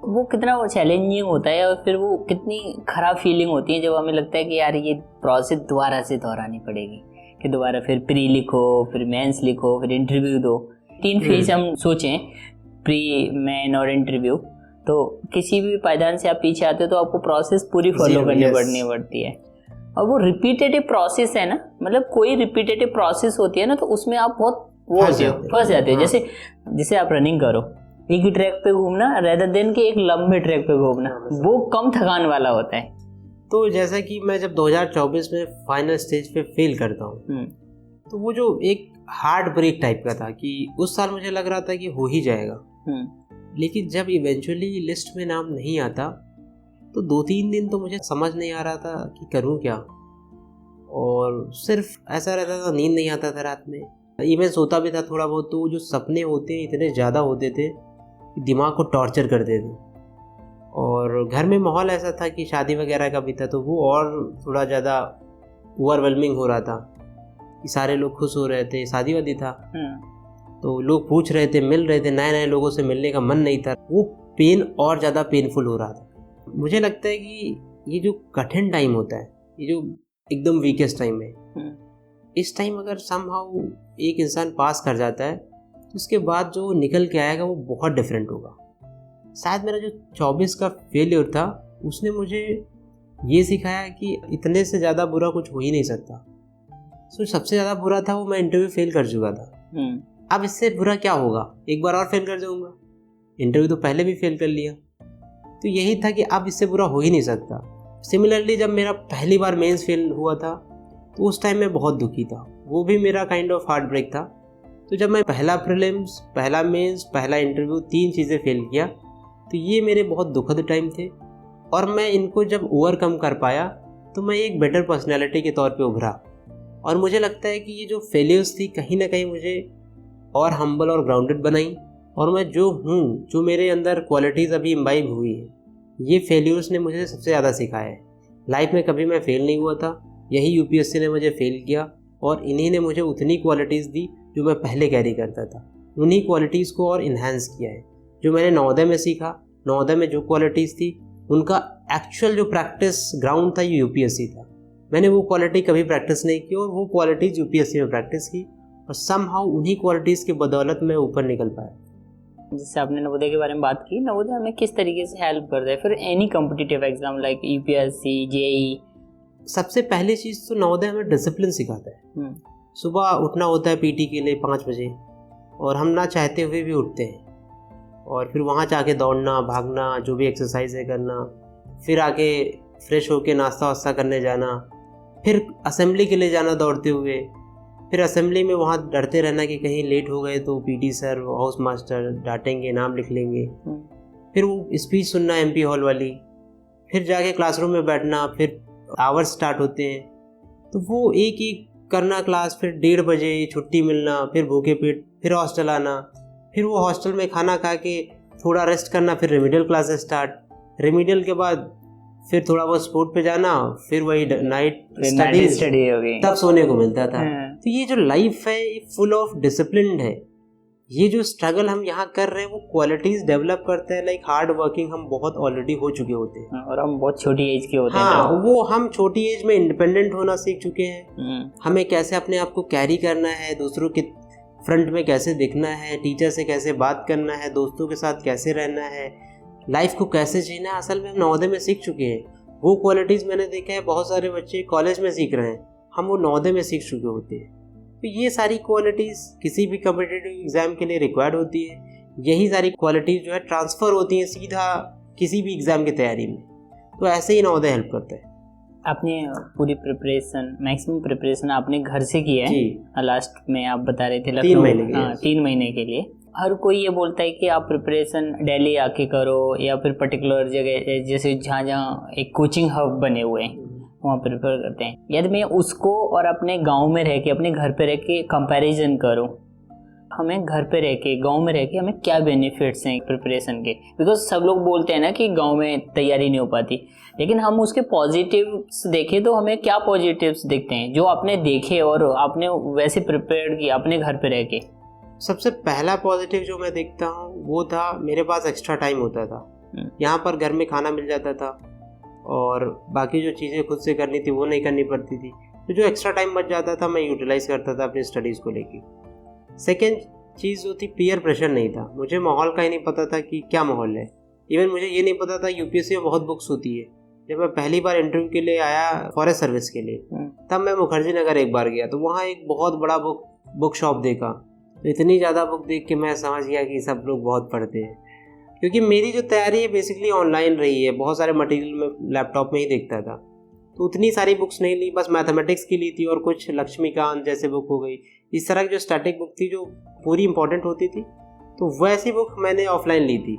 [SPEAKER 1] वो कितना वो चैलेंजिंग होता है और फिर वो कितनी ख़राब फीलिंग होती है जब हमें लगता है कि यार ये प्रोसेस दोबारा से दोहरानी पड़ेगी, कि दोबारा फिर प्री लिखो, फिर मेंस लिखो, फिर इंटरव्यू दो। 3 फेज हम सोचें, प्री, मेन और इंटरव्यू, तो किसी भी पायदान से आप पीछे आते हो तो आपको प्रोसेस पूरी फॉलो करनी पड़ती है। और वो रिपीटेटिव प्रोसेस है ना, मतलब कोई रिपीटेटिव प्रोसेस होती है ना, तो उसमें आप बहुत वो फंस जाते हो। जैसे आप रनिंग करो, एक ही ट्रैक पे घूमना रेदर देन कि एक लंबे ट्रैक पे घूमना, वो कम थकान वाला होता है।
[SPEAKER 2] तो जैसा कि मैं जब 2024 में फाइनल स्टेज पे फेल करता हूँ, तो वो जो एक हार्ट ब्रेक टाइप का था कि उस साल मुझे लग रहा था कि हो ही जाएगा, लेकिन जब इवेंचुअली लिस्ट में नाम नहीं आता तो 2-3 दिन तो मुझे समझ नहीं आ रहा था कि करूं क्या, और सिर्फ ऐसा रहता था, नींद नहीं आता था रात में, इवन सोता भी था थोड़ा बहुत, तो जो सपने होते हैं इतने ज़्यादा होते थे कि दिमाग को टॉर्चर करते थे। और घर में माहौल ऐसा था कि शादी वगैरह का भी था, तो वो और थोड़ा ज़्यादा ओवरवेलमिंग हो रहा था कि सारे लोग खुश हो रहे थे, शादी वादी था, तो लोग पूछ रहे थे, मिल रहे थे, नए नए लोगों से मिलने का मन नहीं था, वो पेन और ज़्यादा पेनफुल हो रहा था। मुझे लगता है कि ये जो कठिन टाइम होता है, ये जो एकदम वीकेस्ट टाइम है, इस टाइम अगर समहाउ एक इंसान पास कर जाता है तो उसके बाद जो निकल के आएगा वो बहुत डिफरेंट होगा। शायद मेरा जो 24 का फेलियर था उसने मुझे ये सिखाया कि इतने से ज़्यादा बुरा कुछ हो ही नहीं सकता। सो सबसे ज़्यादा बुरा था वो मैं इंटरव्यू फेल कर चुका था। अब इससे बुरा क्या होगा, एक बार और फेल कर जाऊँगा, इंटरव्यू तो पहले भी फेल कर लिया, तो यही था कि अब इससे बुरा हो ही नहीं सकता। सिमिलरली जब मेरा पहली बार मेंस फेल हुआ था तो उस टाइम मैं बहुत दुखी था, वो भी मेरा काइंड ऑफ हार्ट ब्रेक था। तो जब मैं पहला प्रीलिम्स, पहला मेंस, पहला इंटरव्यू 3 चीज़ें फेल किया, तो ये मेरे बहुत दुखद टाइम थे, और मैं इनको जब ओवरकम कर पाया तो मैं एक बेटर पर्सनैलिटी के तौर पे उभरा। और मुझे लगता है कि ये जो फेलियर्स थी कहीं ना कहीं मुझे और हम्बल और ग्राउंडेड बनाई, और मैं जो हूँ, जो मेरे अंदर क्वालिटीज़ अभी इम्बाइब हुई है, ये फेलियर्स ने मुझे सबसे ज़्यादा सिखाया है। लाइफ में कभी मैं फेल नहीं हुआ था, यही यूपीएससी ने मुझे फेल किया, और इन्हीं ने मुझे उतनी क्वालिटीज़ दी जो मैं पहले कैरी करता था, उन्हीं क्वालिटीज़ को और इन्हांस किया है। जो मैंने नवोदय में सीखा, नवोदय में जो क्वालिटीज़ थी, उनका एक्चुअल जो प्रैक्टिस ग्राउंड था ये यूपीएससी था। मैंने वो क्वालिटी कभी प्रैक्टिस नहीं की, और वो क्वालिटीज़ यूपीएससी में प्रैक्टिस की, और समहाउ उन्हीं क्वालिटीज़ की बदौलत मैं ऊपर निकल पाया।
[SPEAKER 1] जैसे आपने नवोदय के बारे में बात की, नवोदय हमें किस तरीके से हेल्प करता है फिर any competitive exam like UPSC, JEE? सबसे
[SPEAKER 2] पहली चीज़ तो नवोदय हमें डिसिप्लिन सिखाता है। सुबह उठना होता है पीटी के लिए 5 बजे, और हम ना चाहते हुए भी उठते हैं, और फिर वहाँ जाके दौड़ना, भागना, जो भी एक्सरसाइज है करना, फिर आके फ्रेश होके नाश्ता वास्ता करने जाना, फिर असेंबली के लिए जाना दौड़ते हुए, फिर असेंबली में वहाँ डरते रहना कि कहीं लेट हो गए तो पीटी सर, हाउस मास्टर डांटेंगे, नाम लिख लेंगे। फिर वो स्पीच सुनना एमपी हॉल वाली, फिर जाके क्लासरूम में बैठना, फिर आवर्स स्टार्ट होते हैं तो वो एक एक करना क्लास, फिर 1:30 बजे छुट्टी मिलना, फिर भूखे पेट फिर हॉस्टल आना, फिर वो हॉस्टल में खाना खा के थोड़ा रेस्ट करना, फिर रेमिडियल क्लासेस स्टार्ट, रेमिडियल के बाद फिर थोड़ा बहुत स्पोर्ट पे जाना, फिर वही नाइट स्टडी हो गई, तब सोने को मिलता था। तो ये जो लाइफ है ये फुल ऑफ डिसिप्लिन है। ये जो स्ट्रगल हम यहाँ कर रहे हैं वो क्वालिटीज डेवलप करते हैं, लाइक हार्ड वर्किंग हम बहुत ऑलरेडी हो चुके होते हैं
[SPEAKER 1] और हम बहुत छोटी एज के होते हैं।
[SPEAKER 2] हाँ, वो हम छोटी एज में इंडिपेंडेंट होना सीख चुके हैं, हमें कैसे अपने आप को कैरी करना है, दूसरों के फ्रंट में कैसे दिखना है, टीचर से कैसे बात करना है, दोस्तों के साथ कैसे रहना है, लाइफ को कैसे जीना है, असल में हम नवोदय में सीख चुके हैं। वो क्वालिटीज़ मैंने देखा है बहुत सारे बच्चे कॉलेज में सीख रहे हैं, हम वो नवोदय में सीख चुके होते हैं। तो ये सारी क्वालिटीज़ किसी भी कॉम्पिटिटिव एग्ज़ाम के लिए रिक्वायर्ड होती है। यही सारी क्वालिटीज़ जो है ट्रांसफ़र होती हैं सीधा किसी भी एग्ज़ाम की तैयारी में। तो ऐसे ही नवोदय हेल्प करता है।
[SPEAKER 1] आपने पूरी प्रिपरेशन, मैक्सिमम प्रिपरेशन आपने घर से की है। लास्ट में आप बता रहे थे 3 महीने के लिए। हर कोई ये बोलता है कि आप प्रिपरेशन दिल्ली आके करो या फिर पर्टिकुलर जगह जैसे जहाँ एक कोचिंग हब बने हुए हैं वहाँ प्रिपेयर करते हैं। यदि मैं उसको और अपने गांव में रह के, अपने घर पे रह के कंपैरिजन करूँ, हमें घर पे रह के, गांव में रह के हमें क्या बेनिफिट्स हैं प्रिपरेशन के? बिकॉज सब लोग बोलते हैं ना कि गांव में तैयारी नहीं हो पाती, लेकिन हम उसके पॉजिटिव्स देखें तो हमें क्या पॉजिटिव्स दिखते हैं जो आपने देखे और आपने वैसे प्रिपेयर किया अपने घर पे रह के?
[SPEAKER 2] सबसे पहला पॉजिटिव जो मैं देखता हूँ वो था मेरे पास एक्स्ट्रा टाइम होता था। यहाँ पर घर में खाना मिल जाता था और बाकी जो चीज़ें खुद से करनी थी वो नहीं करनी पड़ती थी। तो जो एक्स्ट्रा टाइम बच जाता था मैं यूटिलाइज़ करता था अपनी स्टडीज़ को लेके। सेकेंड चीज़ जो थी, पीयर प्रेशर नहीं था। मुझे माहौल का ही नहीं पता था कि क्या माहौल है। इवन मुझे ये नहीं पता था यूपीएससी में बहुत बुक्स होती है। जब मैं पहली बार इंटरव्यू के लिए आया फॉरेस्ट सर्विस के लिए, तब मैं मुखर्जी नगर एक बार गया तो वहाँ एक बहुत बड़ा बुक शॉप देखा। तो इतनी ज़्यादा बुक देख के मैं समझ गया कि सब लोग बहुत पढ़ते हैं, क्योंकि मेरी जो तैयारी है बेसिकली ऑनलाइन रही है। बहुत सारे मटेरियल मैं लैपटॉप में ही देखता था, तो उतनी सारी बुक्स नहीं ली, बस मैथमेटिक्स की ली थी और कुछ लक्ष्मीकांत जैसे बुक हो गई। इस तरह की जो स्टैटिक बुक थी जो पूरी इंपॉर्टेंट होती थी, तो वैसी बुक मैंने ऑफलाइन ली थी,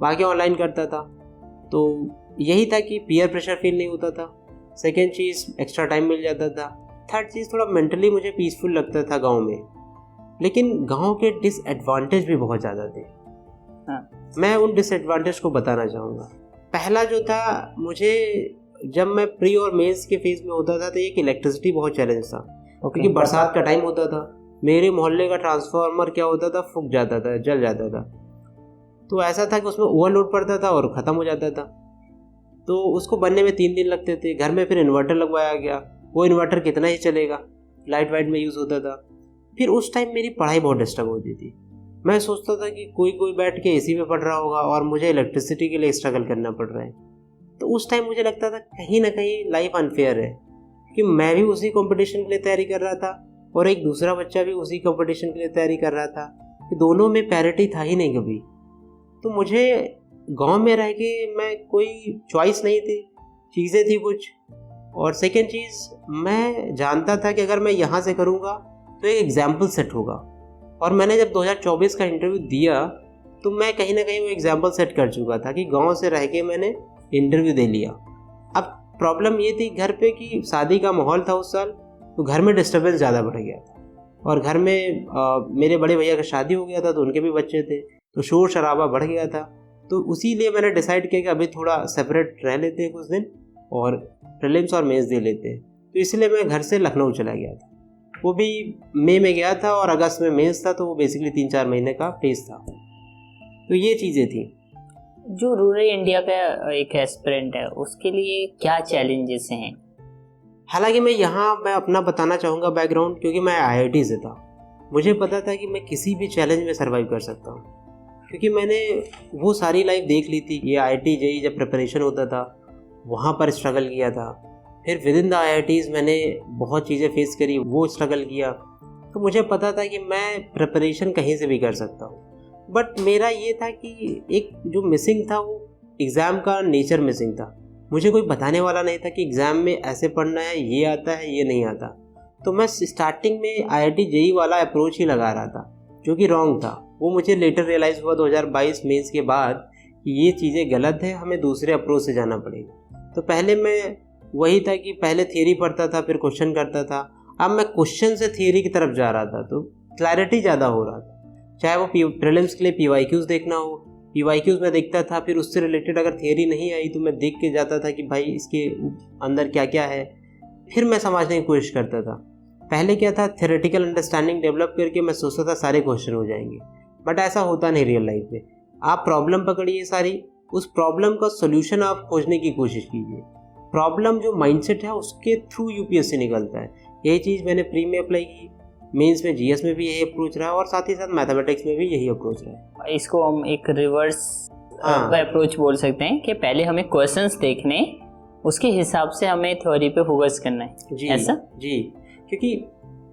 [SPEAKER 2] बाकी ऑनलाइन करता था। तो यही था कि पीयर प्रेशर फील नहीं होता था। सेकेंड चीज़, एक्स्ट्रा टाइम मिल जाता था। थर्ड चीज़, थोड़ा मेंटली मुझे पीसफुल लगता था गाँव में। लेकिन गांव के डिसएडवांटेज भी बहुत ज़्यादा थे। मैं उन डिसएडवांटेज को बताना चाहूँगा। पहला जो था, मुझे जब मैं प्री और मेंस के फेज में होता था तो एक इलेक्ट्रिसिटी बहुत चैलेंज था, क्योंकि बरसात का टाइम होता था। मेरे मोहल्ले का ट्रांसफार्मर क्या होता था, फूक जाता था, जल जाता था। तो ऐसा था कि उसमें ओवरलोड पड़ता था और ख़त्म हो जाता था। तो उसको बनने में 3 दिन लगते थे। घर में फिर इन्वर्टर लगवाया गया, वो इन्वर्टर कितना ही चलेगा, लाइट वाइट में यूज़ होता था। फिर उस टाइम मेरी पढ़ाई बहुत डिस्टर्ब होती थी। मैं सोचता था कि कोई बैठ के एसी में पढ़ रहा होगा और मुझे इलेक्ट्रिसिटी के लिए स्ट्रगल करना पड़ रहा है। तो उस टाइम मुझे लगता था कहीं ना कहीं लाइफ अनफेयर है, कि मैं भी उसी कंपटीशन के लिए तैयारी कर रहा था और एक दूसरा बच्चा भी उसी कंपटीशन के लिए तैयारी कर रहा था, कि दोनों में पैरिटी था ही नहीं कभी। तो मुझे गाँव में रह के मैं कोई चॉइस नहीं थी, चीज़ें थी कुछ। और सेकेंड चीज़, मैं जानता था कि अगर मैं यहाँ से करूँगा तो एक एग्जाम्पल सेट होगा। और मैंने जब 2024 का इंटरव्यू दिया तो मैं कहीं ना कहीं वो एग्जाम्पल सेट कर चुका था कि गांव से रह के मैंने इंटरव्यू दे लिया। अब प्रॉब्लम ये थी घर पे कि शादी का माहौल था उस साल, तो घर में डिस्टर्बेंस ज़्यादा बढ़ गया था। और घर में मेरे बड़े भैया का शादी हो गया था तो उनके भी बच्चे थे, तो शोर शराबा बढ़ गया था। तो उसी लिए मैंने डिसाइड किया कि अभी थोड़ा सेपरेट रह लेते हैं कुछ दिन और प्रीलिम्स और मेंस दे लेते हैं। तो इसलिए मैं घर से लखनऊ चला गया था। वो भी मई में गया था और अगस्त में मेंस था, तो वो बेसिकली 3-4 महीने का फेज था। तो ये चीज़ें थी।
[SPEAKER 1] जो रूरल इंडिया का एक एस्पिरेंट है उसके लिए क्या चैलेंजेस हैं?
[SPEAKER 2] हालांकि मैं अपना बताना चाहूँगा बैकग्राउंड, क्योंकि मैं IIT से था। मुझे पता था कि मैं किसी भी चैलेंज में सर्वाइव कर सकता हूँ, क्योंकि मैंने वो सारी लाइफ देख ली थी। ये IIT JEE जब प्रिपरेशन होता था वहाँ पर स्ट्रगल किया था, फिर विद इन द IITs मैंने बहुत चीज़ें फेस करी, वो स्ट्रगल किया। तो मुझे पता था कि मैं प्रिपरेशन कहीं से भी कर सकता हूँ। बट मेरा ये था कि एक जो मिसिंग था वो एग्ज़ाम का नेचर मिसिंग था। मुझे कोई बताने वाला नहीं था कि एग्ज़ाम में ऐसे पढ़ना है, ये आता है, ये नहीं आता। तो मैं स्टार्टिंग में IIT JEE वाला अप्रोच ही लगा रहा था, जो कि रॉन्ग था। वो मुझे लेटर रियलाइज़ हुआ 2022 मेंस के बाद कि ये चीज़ें गलत है, हमें दूसरे अप्रोच से जाना पड़ेगा। तो पहले मैं वही था कि पहले थियरी पढ़ता था, फिर क्वेश्चन करता था। अब मैं क्वेश्चन से थियरी की तरफ जा रहा था, तो क्लैरिटी ज़्यादा हो रहा था। चाहे वो प्रीलिम्स के लिए PYQs देखना हो, PYQs में देखता था, फिर उससे रिलेटेड अगर थियरी नहीं आई तो मैं देख के जाता था कि भाई इसके अंदर क्या क्या है, फिर मैं समझने की कोशिश करता था। पहले क्या था, थ्योरेटिकल अंडरस्टैंडिंग डेवलप करके मैं सोचता था सारे क्वेश्चन हो जाएंगे, बट ऐसा होता नहीं रियल लाइफ में। आप प्रॉब्लम पकड़िए सारी, उस प्रॉब्लम का सोल्यूशन आप खोजने की कोशिश कीजिए। प्रॉब्लम जो माइंडसेट है उसके थ्रू UPSC निकलता है। यही चीज़ मैंने प्री में अप्लाई की, मेंस में GS में भी यही अप्रोच रहा और साथ ही साथ मैथमेटिक्स में भी यही अप्रोच रहा।
[SPEAKER 1] इसको हम एक रिवर्स अप्रोच बोल सकते हैं कि पहले हमें क्वेश्चंस देखने, उसके हिसाब से हमें थ्योरी पे फोकस करना है।
[SPEAKER 2] जी
[SPEAKER 1] ऐसा
[SPEAKER 2] जी, क्योंकि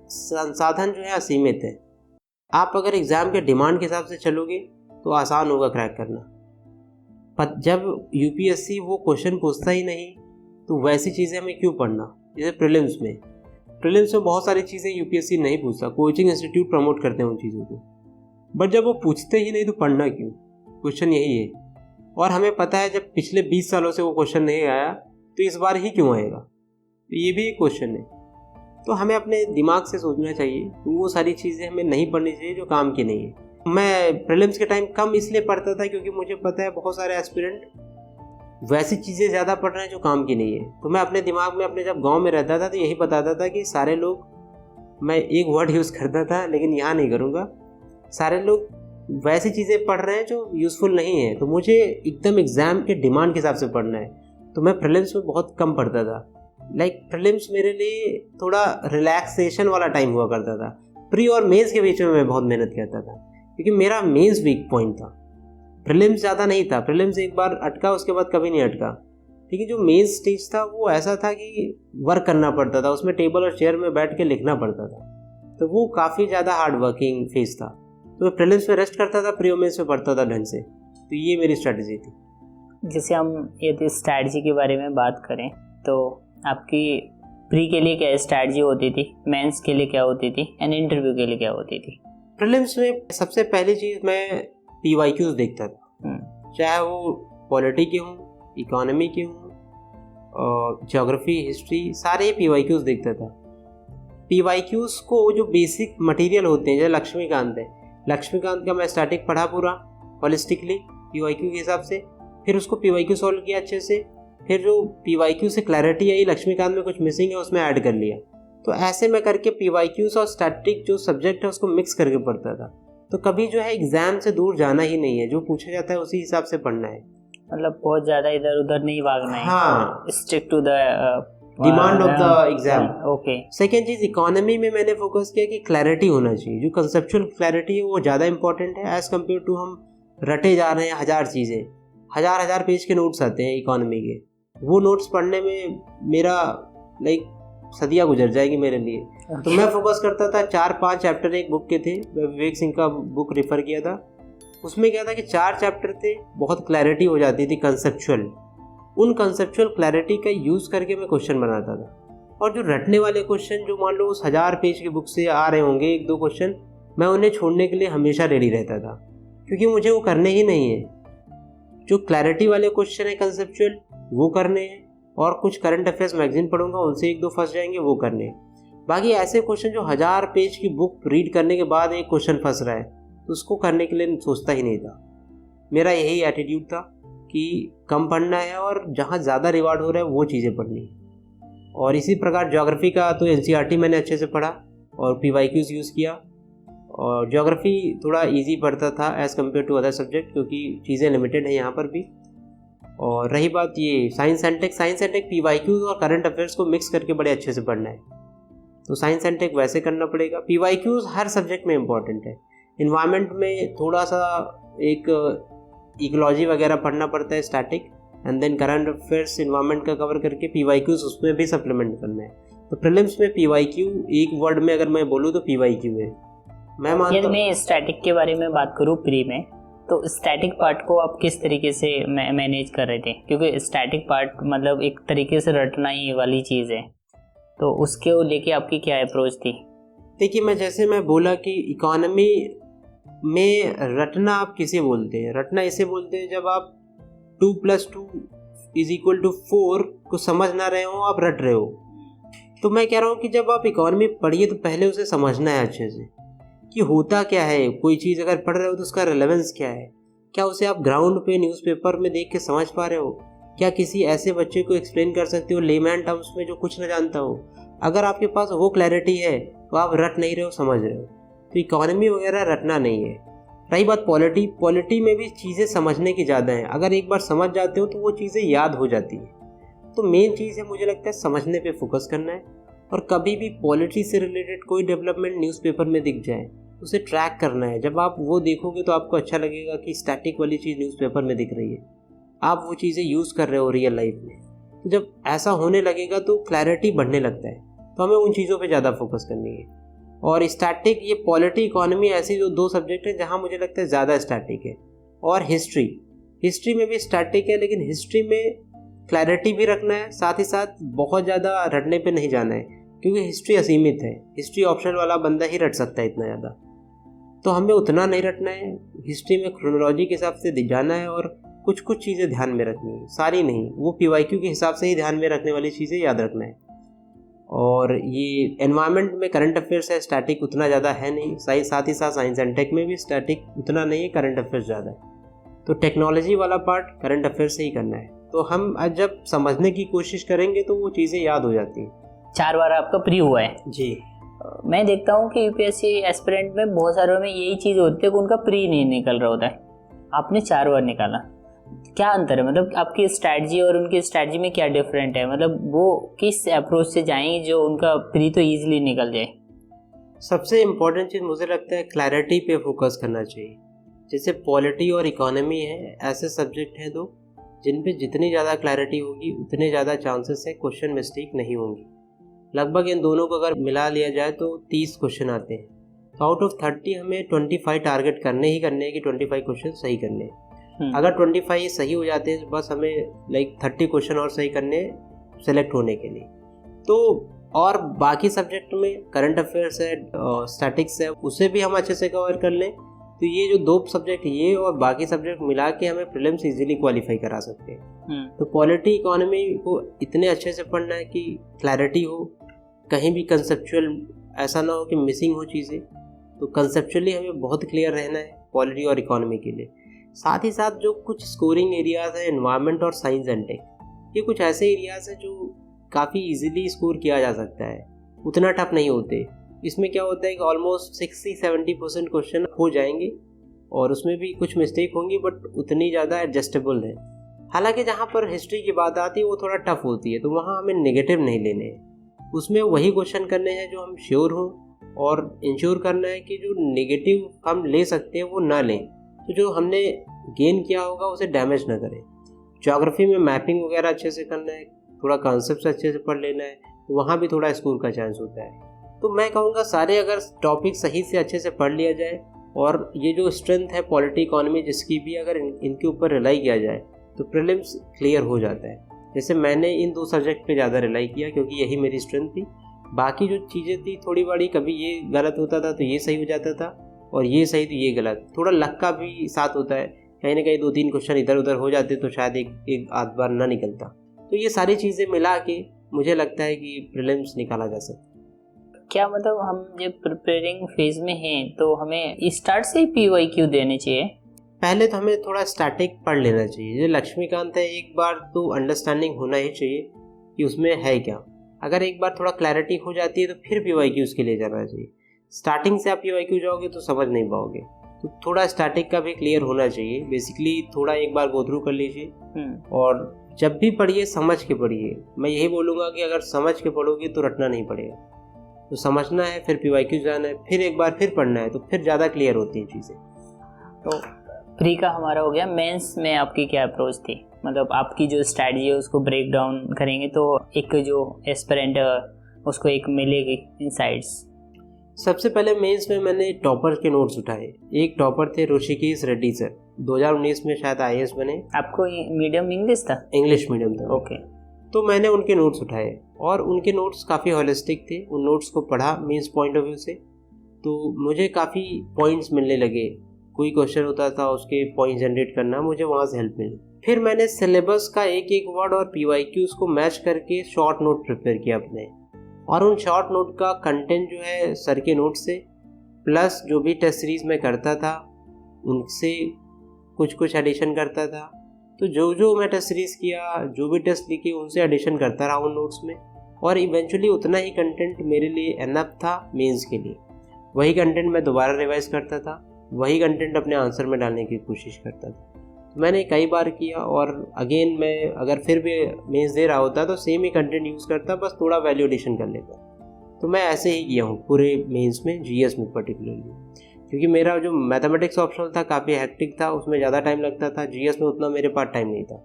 [SPEAKER 2] संसाधन जो है असीमित है। आप अगर एग्ज़ाम के डिमांड के हिसाब से चलोगे तो आसान होगा क्रैक करना, पर जब UPSC वो क्वेश्चन पूछता ही नहीं तो वैसी चीज़ें हमें क्यों पढ़ना। जैसे प्रीलिम्स में बहुत सारी चीज़ें UPSC नहीं पूछता, कोचिंग इंस्टीट्यूट प्रमोट करते हैं उन चीज़ों को, बट जब वो पूछते ही नहीं तो पढ़ना क्यों। क्वेश्चन यही है, और हमें पता है जब पिछले 20 सालों से वो क्वेश्चन नहीं आया तो इस बार ही क्यों आएगा, तो ये भी एक क्वेश्चन है। तो हमें अपने दिमाग से सोचना चाहिए, तो वो सारी चीज़ें हमें नहीं पढ़नी चाहिए जो काम की नहीं है। मैं प्रीलिम्स के टाइम कम इसलिए पढ़ता था क्योंकि मुझे पता है बहुत सारे एस्पिरेंट वैसी चीज़ें ज़्यादा पढ़ रहे हैं जो काम की नहीं है। तो मैं अपने दिमाग में, अपने जब गांव में रहता था तो यही बताता था कि सारे लोग, मैं एक वर्ड यूज़ करता था लेकिन यहाँ नहीं करूँगा, सारे लोग वैसी चीज़ें पढ़ रहे हैं जो यूज़फुल नहीं है। तो मुझे एकदम एग्ज़ाम के डिमांड के हिसाब से पढ़ना है, तो मैं प्रीलिम्स में बहुत कम पढ़ता था। प्रीलिम्स मेरे लिए थोड़ा रिलैक्सेशन वाला टाइम हुआ करता था। प्री और मेंस के बीच में मैं बहुत मेहनत करता था, क्योंकि मेरा मेंस वीक पॉइंट था, प्रीलिम्स ज़्यादा नहीं था। प्रीलिम्स एक बार अटका, उसके बाद कभी नहीं अटका। लेकिन जो मेंस स्टेज था वो ऐसा था कि वर्क करना पड़ता था, उसमें टेबल और चेयर में बैठ के लिखना पड़ता था, तो वो काफ़ी ज़्यादा हार्ड वर्किंग फेज था। तो मैं प्रीलिम्स में रेस्ट करता था, प्री और मेंस में पढ़ता था ढंग से। तो ये मेरी स्ट्रैटेजी थी।
[SPEAKER 1] जैसे हम यदि स्ट्रैटेजी के बारे में बात करें तो आपकी प्री के लिए क्या स्ट्रैटेजी होती थी, मेंस के लिए क्या होती थी, एंड इंटरव्यू के लिए क्या होती थी?
[SPEAKER 2] प्रीलिम्स में सबसे पहली चीज़ मैं PYQs देखता था, चाहे वो पॉलिटी के हों, इकोनॉमी के हों, ज्योग्राफी, हिस्ट्री, सारे PYQs देखता था। PYQs को जो बेसिक मटेरियल होते हैं, जैसे लक्ष्मीकांत है, लक्ष्मीकांत का मैं स्टैटिक पढ़ा पूरा होलिस्टिकली PYQ के हिसाब से, फिर उसको PYQ सॉल्व किया अच्छे से, फिर जो PYQ से क्लैरिटी आई लक्ष्मीकांत में कुछ मिसिंग है उसमें ऐड कर लिया। तो ऐसे मैं करके PYQs और स्टैटिक जो सब्जेक्ट है उसको मिक्स करके पढ़ता था। तो कभी जो है एग्जाम से दूर जाना ही नहीं है, जो पूछा जाता है उसी हिसाब से पढ़ना है,
[SPEAKER 1] मतलब बहुत ज़्यादा इधर उधर नहीं भागना है।
[SPEAKER 2] हाँ,
[SPEAKER 1] stick to the
[SPEAKER 2] demand of the exam.
[SPEAKER 1] Okay.
[SPEAKER 2] Second चीज़, इकोनॉमी में मैंने फोकस किया कि क्लैरिटी होना चाहिए, जो कंसेप्चुअल क्लैरिटी है वो ज़्यादा इंपॉर्टेंट है एज़ कम्पेयर टू हम रटे जा रहे हैं हजार चीज़ें। हजार पेज के नोट्स आते हैं इकोनॉमी के, वो नोट्स पढ़ने में मेरा सदियाँ गुजर जाएगी मेरे लिए। तो मैं फोकस करता था 4-5 चैप्टर एक बुक के थे, मैं विवेक सिंह का बुक रेफर किया था। उसमें क्या था कि 4 चैप्टर थे, बहुत क्लैरिटी हो जाती थी कंसेप्चुअल। उन कंसेप्चुअल क्लैरिटी का यूज़ करके मैं क्वेश्चन बनाता था। और जो रटने वाले क्वेश्चन, जो मान लो उस 1000 पेज की बुक से आ रहे होंगे 1-2 क्वेश्चन, मैं उन्हें छोड़ने के लिए हमेशा रेडी रहता था, क्योंकि मुझे वो करने ही नहीं है। जो क्लैरिटी वाले क्वेश्चन है कंसेप्चुअल, वो करने हैं, और कुछ करंट अफेयर्स मैगजीन पढ़ूंगा, उनसे 1-2 फंस जाएंगे, वो करने हैं। बाकी ऐसे क्वेश्चन जो 1000 पेज की बुक रीड करने के बाद एक क्वेश्चन फंस रहा है, तो उसको करने के लिए सोचता ही नहीं था। मेरा यही एटीट्यूड था कि कम पढ़ना है और जहाँ ज़्यादा रिवार्ड हो रहा है वो चीज़ें पढ़नी है। और इसी प्रकार ज्योग्राफी का तो NCERT मैंने अच्छे से पढ़ा और PYQs यूज़ किया, और ज्योग्राफी थोड़ा इजी पढ़ता था as compared to other subject, क्योंकि चीज़ें लिमिटेड हैं यहाँ पर भी। और रही बात ये साइंस एंड टेक PYQs और करंट अफेयर्स को मिक्स करके बड़े अच्छे से पढ़ना है, तो साइंस एंड टेक वैसे करना पड़ेगा। PYQs हर सब्जेक्ट में इंपॉर्टेंट है। इन्वायरमेंट में थोड़ा सा एक इकोलॉजी वगैरह पढ़ना पड़ता है, static, and then current affairs environment का कवर करके PYQs उसमें भी सप्लीमेंट करना है। तो प्रीलिम्स में PYQ एक वर्ड में अगर मैं बोलूँ तो PYQ है। मैं मानता हूँ,
[SPEAKER 1] मैं स्टैटिक के बारे में बात करूँ प्री में, तो स्टैटिक पार्ट को आप किस तरीके से मैनेज कर रहे थे, क्योंकि स्टैटिक पार्ट मतलब एक तरीके से रटना ही वाली चीज़ है, तो उसके लेके आपकी क्या अप्रोच थी?
[SPEAKER 2] देखिए, मैं बोला कि इकोनॉमी में रटना आप किसे बोलते हैं? रटना इसे बोलते हैं जब आप 2+2=4 को समझ ना रहे हो, आप रट रहे हो। तो मैं कह रहा हूँ कि जब आप इकोनॉमी पढ़िए तो पहले उसे समझना है अच्छे से कि होता क्या है। कोई चीज़ अगर पढ़ रहे हो तो उसका रेलेवेंस क्या है, क्या उसे आप ग्राउंड पे न्यूज़पेपर में देख के समझ पा रहे हो, क्या किसी ऐसे बच्चे को एक्सप्लेन कर सकते हो लेमैन टर्म्स में जो कुछ ना जानता हो। अगर आपके पास वो क्लैरिटी है तो आप रट नहीं रहे हो, समझ रहे हो। तो इकोनॉमी वगैरह रटना नहीं है। रही बात पॉलिटी में भी चीज़ें समझने की ज़्यादा है। अगर एक बार समझ जाते हो तो वो चीज़ें याद हो जाती है। तो मेन चीज़ है, मुझे लगता है समझने पे फोकस करना है। और कभी भी पॉलिटी से रिलेटेड कोई डेवलपमेंट न्यूज़पेपर में दिख जाए उसे ट्रैक करना है। जब आप वो देखोगे तो आपको अच्छा लगेगा कि स्टैटिक वाली चीज़ न्यूज़पेपर में दिख रही है, आप वो चीज़ें यूज़ कर रहे हो रियल लाइफ में। तो जब ऐसा होने लगेगा तो क्लैरिटी बढ़ने लगता है। तो हमें उन चीज़ों पे ज़्यादा फोकस करनी है। और स्टैटिक, ये पॉलिटी इकोनॉमी ऐसी जो 2 सब्जेक्ट हैं जहाँ मुझे लगता है ज़्यादा स्टैटिक है। और हिस्ट्री में भी स्टैटिक है, लेकिन हिस्ट्री में क्लैरिटी भी रखना है, साथ ही साथ बहुत ज़्यादा रटने पे नहीं जाना है, क्योंकि हिस्ट्री असीमित है। हिस्ट्री ऑप्शनल वाला बंदा ही रट सकता है इतना ज़्यादा। तो हमें उतना नहीं रटना है। हिस्ट्री में क्रोनोलॉजी के हिसाब से जाना है और कुछ चीज़ें ध्यान में रखनी है, सारी नहीं। वो PYQ के हिसाब से ही ध्यान में रखने वाली चीज़ें याद रखना है। और ये एनवायरनमेंट में करंट अफेयर्स है, स्टैटिक उतना ज़्यादा है नहीं। साथ ही साथ साइंस एंड टेक में भी स्टैटिक उतना नहीं है, करंट अफेयर्स ज़्यादा है। तो टेक्नोलॉजी वाला पार्ट करंट अफेयर्स से ही करना है। तो हम आज जब समझने की कोशिश करेंगे तो वो चीज़ें याद हो जाती हैं।
[SPEAKER 1] 4 बार आपका प्री हुआ है
[SPEAKER 2] जी।
[SPEAKER 1] मैं देखता हूँ कि UPSC एस्पिरेंट में बहुत सारों में यही चीज़ होती है कि उनका प्री नहीं निकल रहा होता है। आपने 4 बार निकाला, क्या अंतर है? मतलब आपकी स्ट्रैटेजी और उनकी स्ट्रैटेजी में क्या डिफरेंट है? मतलब वो किस अप्रोच से जाएंगे जो उनका प्री तो ईजिली निकल जाए?
[SPEAKER 2] सबसे इम्पोर्टेंट चीज़ मुझे लगता है क्लैरिटी पे फोकस करना चाहिए। जैसे पॉलिटी और इकोनॉमी है, ऐसे सब्जेक्ट हैं दो जिन पे जितनी ज़्यादा क्लैरिटी होगी उतने ज़्यादा चांसेस है क्वेश्चन मिस्टेक नहीं होंगी। लगभग इन दोनों को अगर मिला लिया जाए तो 30 क्वेश्चन आते हैं। तो आउट ऑफ 30 हमें 25 टारगेट करने हैं कि 25 क्वेश्चन सही करने हैं। अगर 25 सही हो जाते हैं तो बस हमें 30 क्वेश्चन और सही करने सेलेक्ट होने के लिए। तो और बाकी सब्जेक्ट में करंट अफेयर्स है, स्टैटिक्स है, उसे भी हम अच्छे से कवर कर लें तो ये जो 2 सब्जेक्ट, ये और बाकी सब्जेक्ट मिला के हमें प्रीलिम्स इजीली क्वालिफाई करा सकते हैं। तो पॉलिटी इकोनॉमी को इतने अच्छे से पढ़ना है कि क्लैरिटी हो, कहीं भी कंसेप्चुअल ऐसा ना हो कि मिसिंग हो चीज़ें। तो कंसेप्चुअली हमें बहुत क्लियर रहना है पॉलिटी और इकोनॉमी के लिए। साथ ही साथ जो कुछ स्कोरिंग एरियाज़ है, एनवायरनमेंट और साइंस एंड टेक, ये कुछ ऐसे एरियाज़ हैं जो काफ़ी इजीली स्कोर किया जा सकता है, उतना टफ नहीं होते। इसमें क्या होता है कि ऑलमोस्ट 60-70% क्वेश्चन हो जाएंगे और उसमें भी कुछ मिस्टेक होंगी, बट उतनी ज़्यादा एडजस्टेबल है। हालांकि जहाँ पर हिस्ट्री की बात आती है वो थोड़ा टफ होती है, तो वहाँ हमें नेगेटिव नहीं लेने हैं। उसमें वही क्वेश्चन करने हैं जो हम श्योर हों, और इंश्योर करना है कि जो नेगेटिव हम ले सकते हैं वो ना लें, तो जो हमने गेन किया होगा उसे डैमेज ना करें। ज्योग्राफी में मैपिंग वगैरह अच्छे से करना है, थोड़ा कॉन्सेप्ट अच्छे से पढ़ लेना है, तो वहाँ भी थोड़ा स्कोर का चांस होता है। तो मैं कहूँगा सारे अगर टॉपिक सही से अच्छे से पढ़ लिया जाए और ये जो स्ट्रेंथ है पॉलिटी इकोनॉमी जिसकी भी, अगर इनके ऊपर रिलाई किया जाए तो प्रीलिम्स क्लियर हो जाता है। जैसे मैंने इन 2 सब्जेक्ट पे ज़्यादा रिलाई किया क्योंकि यही मेरी स्ट्रेंथ थी। बाकी जो चीज़ें थी थोड़ी बड़ी, कभी ये गलत होता था तो ये सही हो जाता था, और ये सही तो ये गलत। थोड़ा लक का भी साथ होता है, कहीं ना कहीं 2-3 क्वेश्चन इधर उधर हो जाते तो शायद एक आध बार ना निकलता। तो ये सारी चीज़ें मिला के मुझे लगता है कि प्रीलिम्स निकाला जा सकता है।
[SPEAKER 1] क्या मतलब हम जब प्रिपेयरिंग फेज में हैं तो हमें स्टार्ट से ही PYQ देने चाहिए?
[SPEAKER 2] पहले तो हमें थोड़ा स्टैटिक पढ़ लेना चाहिए। जो लक्ष्मीकांत है, एक बार तो अंडरस्टैंडिंग होना ही चाहिए कि उसमें है क्या। अगर एक बार थोड़ा क्लैरिटी हो जाती है तो फिर PYQ के लिए जाना चाहिए। स्टार्टिंग से आप PYQ जाओगे तो समझ नहीं पाओगे, तो थोड़ा स्टैटिक का भी क्लियर होना चाहिए। बेसिकली थोड़ा एक बार गो थ्रू कर लीजिए, और जब भी पढ़िए समझ के पढ़िए। मैं यही बोलूँगा कि अगर समझ के पढ़ोगे तो रटना नहीं पड़ेगा। तो समझना है, फिर PYQ जाना है, फिर एक बार फिर पढ़ना है, तो फिर ज़्यादा क्लियर होती हैं चीज़ें।
[SPEAKER 1] तो प्री का हमारा हो गया। मेंस में आपकी क्या अप्रोच थी? मतलब आपकी जो स्ट्रैटेजी है उसको ब्रेक डाउन करेंगे तो एक जो एस्पिरेंट उसको एक मिलेगी इनसाइट्स।
[SPEAKER 2] सबसे पहले मेंस में मैंने टॉपर के नोट्स उठाए। एक टॉपर थे ऋषिकेश रेड्डी सर, 2019 में शायद IAS बने।
[SPEAKER 1] आपको मीडियम इंग्लिश था?
[SPEAKER 2] इंग्लिश मीडियम था।
[SPEAKER 1] ओके।
[SPEAKER 2] तो मैंने उनके नोट्स उठाए और उनके नोट्स काफ़ी होलिस्टिक थे। उन नोट्स को पढ़ा मेंस पॉइंट ऑफ व्यू से, तो मुझे काफ़ी पॉइंट्स मिलने लगे। कोई क्वेश्चन होता था उसके पॉइंट जनरेट करना, मुझे वहाँ से हेल्प मिली। फिर मैंने सिलेबस का एक एक वर्ड और PYQs को मैच करके शॉर्ट नोट प्रिपेयर किया अपने, और उन शॉर्ट नोट का कंटेंट जो है सर के नोट से प्लस जो भी टेस्ट सीरीज़ में करता था उनसे कुछ एडिशन करता था। तो जो मैं टेस्ट सीरीज़ किया, जो भी टेस्ट लिखे, उनसे एडिशन करता रहा उन नोट्स में, और इवेंचुअली उतना ही कंटेंट मेरे लिए एनफ था मेंस के लिए। वही कंटेंट मैं दोबारा रिवाइज करता था, वही कंटेंट अपने आंसर में डालने की कोशिश करता था। मैंने कई बार किया, और अगेन मैं अगर फिर भी मेंस दे रहा होता तो सेम ही कंटेंट यूज़ करता, बस थोड़ा वैल्यू एडिशन कर लेता। तो मैं ऐसे ही किया हूँ पूरे मेंस में, GS में पर्टिकुलरली, क्योंकि मेरा जो मैथमेटिक्स ऑप्शनल था काफ़ी हेक्टिक था, उसमें ज़्यादा टाइम लगता था। GS में उतना मेरे पास टाइम नहीं था,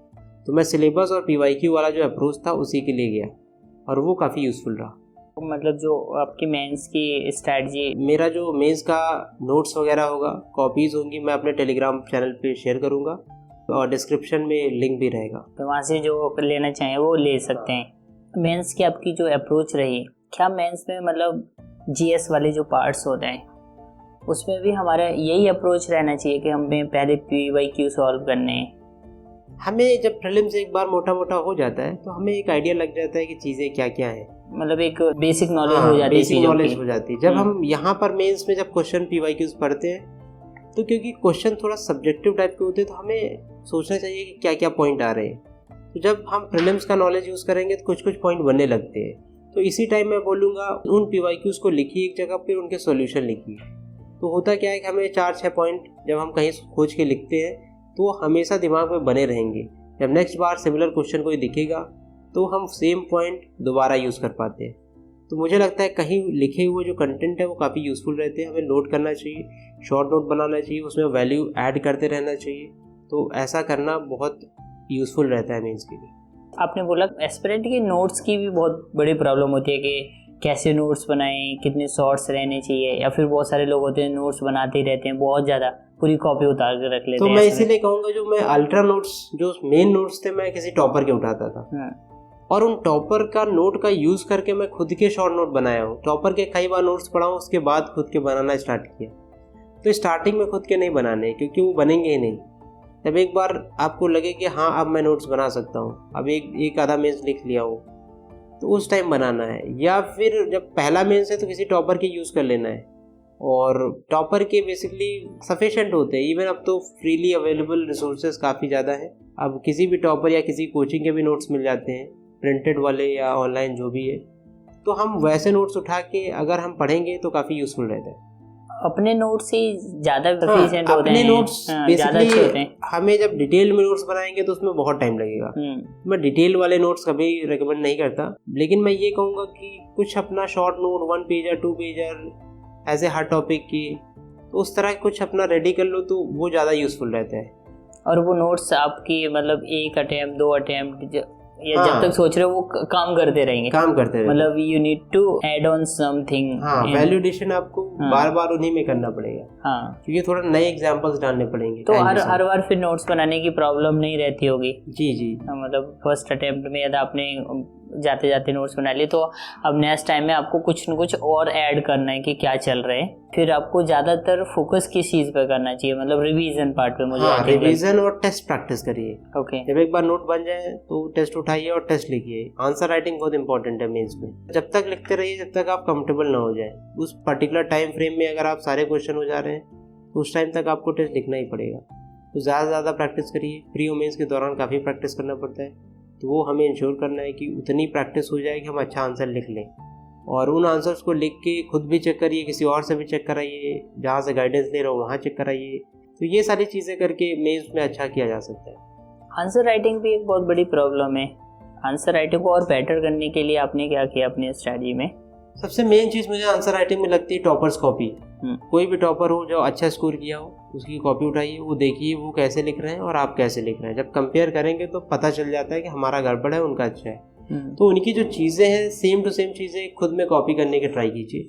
[SPEAKER 2] तो मैं सिलेबस और PYQ वाला जो अप्रोच था उसी के लिए गया, और वो काफ़ी यूज़फुल रहा।
[SPEAKER 1] मतलब जो आपकी मेंस की स्ट्रैटेजी,
[SPEAKER 2] मेरा जो मेंस का नोट्स वगैरह होगा, कॉपीज़ होंगी, मैं अपने टेलीग्राम चैनल पे शेयर करूँगा, और डिस्क्रिप्शन में लिंक भी रहेगा,
[SPEAKER 1] तो वहाँ से जो लेना चाहें वो ले सकते हैं। मेंस की आपकी जो अप्रोच रही, क्या मेंस में मतलब GS वाले जो पार्ट्स होते हैं उसमें भी हमारा यही अप्रोच रहना चाहिए कि हमें पहले PYQ सॉल्व करने हैं?
[SPEAKER 2] हमें जब प्रीलिम्स एक बार मोटा मोटा हो जाता है तो हमें एक आइडिया लग जाता है कि चीज़ें क्या क्या है,
[SPEAKER 1] मतलब एक बेसिक नॉलेज हो जाती है,
[SPEAKER 2] बेसिक नॉलेज हो जाती है। जब हम यहाँ पर मेंस में जब क्वेश्चन PYQs पढ़ते हैं, तो क्योंकि क्वेश्चन थोड़ा सब्जेक्टिव टाइप के होते हैं, तो हमें सोचना चाहिए कि क्या क्या पॉइंट आ रहे हैं। तो जब हम प्रीलिम्स का नॉलेज यूज़ करेंगे तो कुछ पॉइंट बनने लगते हैं। तो इसी टाइम मैं बोलूँगा उन PYQs को लिखिए एक जगह, फिर उनके सॉल्यूशन लिखिए। तो होता क्या है कि हमें 4-6 पॉइंट जब हम कहीं खोज के लिखते हैं तो हमेशा दिमाग में बने रहेंगे। जब नेक्स्ट बार सिमिलर क्वेश्चन कोई दिखेगा तो हम सेम पॉइंट दोबारा यूज़ कर पाते हैं। तो मुझे लगता है कहीं लिखे हुए जो कंटेंट है वो काफ़ी यूज़फुल रहते हैं, हमें नोट करना चाहिए, शॉर्ट नोट बनाना चाहिए, उसमें वैल्यू ऐड करते रहना चाहिए। तो ऐसा करना बहुत यूज़फुल रहता है मेंस के लिए।
[SPEAKER 1] आपने बोला एस्पिरेंट के नोट्स की भी बहुत बड़ी प्रॉब्लम होती है कि कैसे नोट्स बनाएं, कितने शॉर्ट्स रहने चाहिए, या फिर बहुत सारे लोग होते हैं नोट्स बनाते ही रहते हैं, बहुत ज़्यादा पूरी कॉपी उतार के रख लेते हैं।
[SPEAKER 2] तो मैं इसीलिए कहूँगा जो मैं अल्ट्रा नोट्स, जो मेन नोट्स थे, मैं किसी टॉपर के उठाता था, और उन टॉपर का नोट का यूज़ करके मैं खुद के शॉर्ट नोट बनाया हूँ। टॉपर के कई बार नोट्स पढ़ा हूँ, उसके बाद खुद के बनाना स्टार्ट किया। तो स्टार्टिंग में खुद के नहीं बनाने, क्योंकि वो बनेंगे ही नहीं। जब एक बार आपको लगे कि हाँ अब मैं नोट्स बना सकता हूँ, अब एक आधा मेंस लिख लिया हूँ, तो उस टाइम बनाना है। या फिर जब पहला मेंस है तो किसी टॉपर के यूज़ कर लेना है, और टॉपर के बेसिकली सफिशेंट होते हैं। इवन अब तो फ्रीली अवेलेबल रिसोर्सेज काफ़ी ज़्यादा है, अब किसी भी टॉपर या किसी कोचिंग के भी नोट्स मिल जाते हैं, प्रिंटेड वाले या ऑनलाइन जो भी है। तो हम वैसे नोट्स उठा के अगर हम पढ़ेंगे तो काफ़ी यूज़फुल रहता है।
[SPEAKER 1] अपने नोट्स ही ज़्यादा सफिशिएंट होते हैं,
[SPEAKER 2] अपने नोट्स
[SPEAKER 1] ज़्यादा अच्छे होते हैं।
[SPEAKER 2] हमें जब डिटेल में नोट्स बनाएंगे तो उसमें बहुत टाइम लगेगा। मैं डिटेल वाले नोट्स कभी रिकमेंड नहीं करता, लेकिन मैं ये कहूँगा कि कुछ अपना शॉर्ट नोट 1 पेजर 2 पेजर ऐसे हर टॉपिक की, तो उस तरह कुछ अपना रेडी कर लो तो वो ज़्यादा यूज़फुल रहता है।
[SPEAKER 1] और वो नोट्स आपकी मतलब 1 अटेम्प्ट 2 अटेम्प्ट या जब तक सोच रहे हो वो काम करते रहेंगे, मतलब you need to add on something.
[SPEAKER 2] Value addition आपको बार बार उन्हीं में करना पड़ेगा, क्योंकि थोड़ा नए एग्जांपल्स डालने पड़ेंगे।
[SPEAKER 1] तो हर बार फिर नोट्स बनाने की प्रॉब्लम नहीं रहती होगी।
[SPEAKER 2] जी
[SPEAKER 1] मतलब फर्स्ट अटेम्प्ट में यदि आपने जाते जाते नोट्स बना लिए, तो अब नेक्स्ट टाइम में आपको कुछ न कुछ और ऐड करना है कि क्या चल रहा है। फिर आपको ज़्यादातर फोकस किस चीज़ पे करना चाहिए, मतलब रिवीजन पार्ट पे? मुझे
[SPEAKER 2] रिवीजन और टेस्ट प्रैक्टिस करिए।
[SPEAKER 1] ओके।
[SPEAKER 2] जब एक बार नोट बन जाए तो टेस्ट उठाइए और टेस्ट लिखिए। आंसर राइटिंग बहुत इंपॉर्टेंट है मेंस में। जब तक लिखते रहिए जब तक आप कंफर्टेबल ना हो जाए। उस पर्टिकुलर टाइम फ्रेम में अगर आप सारे क्वेश्चन हो जा रहे हैं तो उस टाइम तक आपको टेस्ट लिखना ही पड़ेगा। तो ज़्यादा से ज़्यादा प्रैक्टिस करिए। प्री और मेंस के दौरान काफ़ी प्रैक्टिस करना पड़ता है, तो वो हमें इंश्योर करना है कि उतनी प्रैक्टिस हो जाए कि हम अच्छा आंसर लिख लें। और उन आंसर्स को लिख के खुद भी चेक करिए, किसी और से भी चेक कराइए, जहाँ से गाइडेंस ले रहे हो वहाँ चेक कराइए। तो ये सारी चीज़ें करके मेंस में अच्छा किया जा सकता है।
[SPEAKER 1] आंसर राइटिंग भी एक बहुत बड़ी प्रॉब्लम है। आंसर राइटिंग को और बेटर करने के लिए आपने क्या किया अपनी स्ट्रेटजी में?
[SPEAKER 2] सबसे मेन चीज़ मुझे आंसर राइटिंग में लगती है टॉपर्स कॉपी। कोई भी टॉपर हो जो अच्छा स्कोर किया हो उसकी कॉपी उठाइए, वो देखिए वो कैसे लिख रहे हैं और आप कैसे लिख रहे हैं। जब कंपेयर करेंगे तो पता चल जाता है कि हमारा गड़बड़ है, उनका अच्छा है। तो उनकी जो चीज़ें हैं सेम टू सेम चीज़ें खुद में कॉपी करने की ट्राई कीजिए।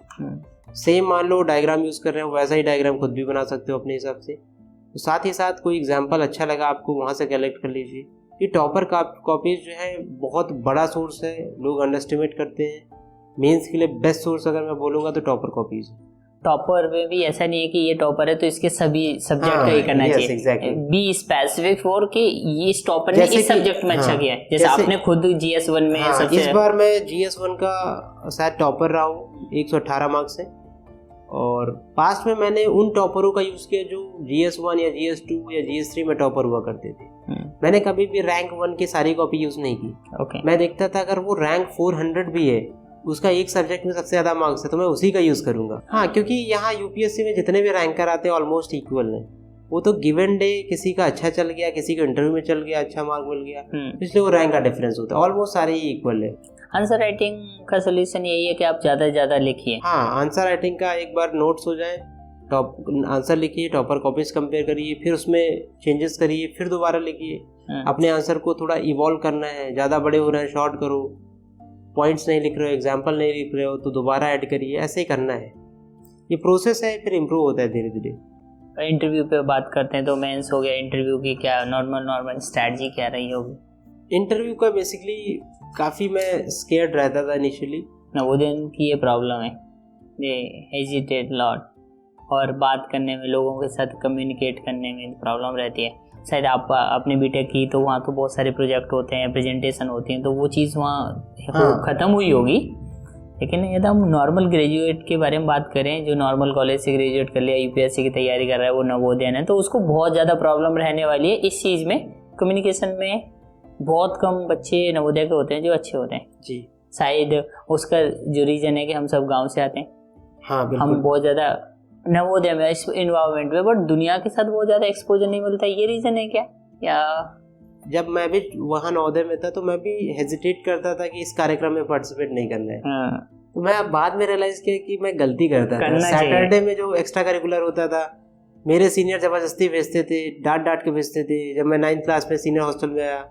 [SPEAKER 2] सेम मान लो डायग्राम यूज़ कर रहे हो, वैसा ही डायग्राम खुद भी बना सकते हो अपने हिसाब से। तो साथ ही साथ कोई एग्जांपल अच्छा लगा आपको, वहाँ से कलेक्ट कर लीजिए। ये टॉपर कॉपीज जो है बहुत बड़ा सोर्स है, लोग अंडरस्टिमेट करते हैं। मेंस के लिए बेस्ट सोर्स अगर मैं बोलूँगा तो टॉपर कॉपीज।
[SPEAKER 1] टॉपर में भी ऐसा नहीं है कि ये टॉपर है तो इसके सभी सब्जेक्ट का ही करना चाहिए।
[SPEAKER 2] exactly.
[SPEAKER 1] बी स्पेसिफिक फॉर कि ये इस टॉपर ने इस सब्जेक्ट में अच्छा किया है, जैसे आपने खुद GS1 में सबसे
[SPEAKER 2] इस बार मैं GS1 का शायद टॉपर रहा हूँ 118 मार्क्स से। और पास्ट में मैंने उन टॉपरों का यूज़ किया जो GS1 या GS2 या GS3 में टॉपर हुआ करते थे। मैंने कभी भी रैंक 1 की सारी कॉपी यूज़ नहीं की। मैं देखता था अगर वो रैंक 400 भी है, उसका एक सब्जेक्ट में सबसे ज़्यादा मार्क्स है, तो मैं उसी का यूज़ करूँगा। हाँ, क्योंकि यहाँ UPSC में जितने भी रैंकर आते हैं ऑलमोस्ट इक्वल हैं। वो तो गिवन डे किसी का अच्छा चल गया, किसी का इंटरव्यू में चल गया, अच्छा मार्क मिल गया, इसलिए वो रैंक का डिफरेंस होता है। ऑलमोस्ट सारे ही इक्वल है।
[SPEAKER 1] आंसर राइटिंग का सोल्यूशन यही है कि आप ज़्यादा से ज़्यादा लिखिए।
[SPEAKER 2] हाँ, आंसर राइटिंग का एक बार नोट्स हो जाए, आंसर लिखिए, टॉपर कॉपीज कंपेयर करिए, फिर उसमें चेंजेस करिए, फिर दोबारा लिखिए। अपने आंसर को थोड़ा इवॉल्व करना है, ज़्यादा बड़े हो रहे हैं शॉर्ट करो, पॉइंट्स नहीं लिख रहे हो, एग्जाम्पल नहीं लिख रहे हो तो दोबारा ऐड करिए, ऐसे ही करना है। ये प्रोसेस है, फिर इम्प्रूव होता है धीरे धीरे।
[SPEAKER 1] इंटरव्यू पे बात करते हैं तो मेंस हो गया, इंटरव्यू की क्या नॉर्मल स्ट्रैटेजी क्या रही होगी?
[SPEAKER 2] इंटरव्यू का बेसिकली काफ़ी मैं स्केर्ड रहता था इनिशियली।
[SPEAKER 1] नवोदय की ये प्रॉब्लम है, ये हेजिटेट लॉट, और बात करने में, लोगों के साथ कम्युनिकेट करने में प्रॉब्लम रहती है। शायद आप अपने बीटेक की तो वहाँ तो बहुत सारे प्रोजेक्ट होते हैं, प्रेजेंटेशन होती हैं, तो वो चीज़ वहाँ ख़त्म हुई होगी। लेकिन यदि हम नॉर्मल ग्रेजुएट के बारे में बात करें, जो नॉर्मल कॉलेज से ग्रेजुएट कर लिया, UPSC की तैयारी कर रहा है, वो नवोदय है, तो उसको बहुत ज़्यादा प्रॉब्लम रहने वाली है इस चीज़ में। कम्युनिकेशन में बहुत कम बच्चे नवोदय के होते हैं जो अच्छे होते हैं
[SPEAKER 2] जी।
[SPEAKER 1] शायद उसका जो रीज़न है कि हम सब गाँव से आते हैं।
[SPEAKER 2] हाँ,
[SPEAKER 1] हम बहुत ज़्यादा नवोदय में, इस इन्वायरमेंट में, बट दुनिया के साथ बहुत ज़्यादा एक्सपोजर नहीं मिलता, ये रीज़न है क्या? या
[SPEAKER 2] जब मैं भी वहाँ नवोदय में था तो मैं भी हेजिटेट करता था कि इस कार्यक्रम में पार्टिसिपेट नहीं करना है। तो मैं बाद में रियलाइज किया कि मैं गलती करता था। सैटरडे में जो एक्स्ट्रा करिकुलर होता था, मेरे सीनियर ज़बरदस्ती भेजते थे, डांट के भेजते थे। जब मैं 9th क्लास में सीनियर हॉस्टल में आया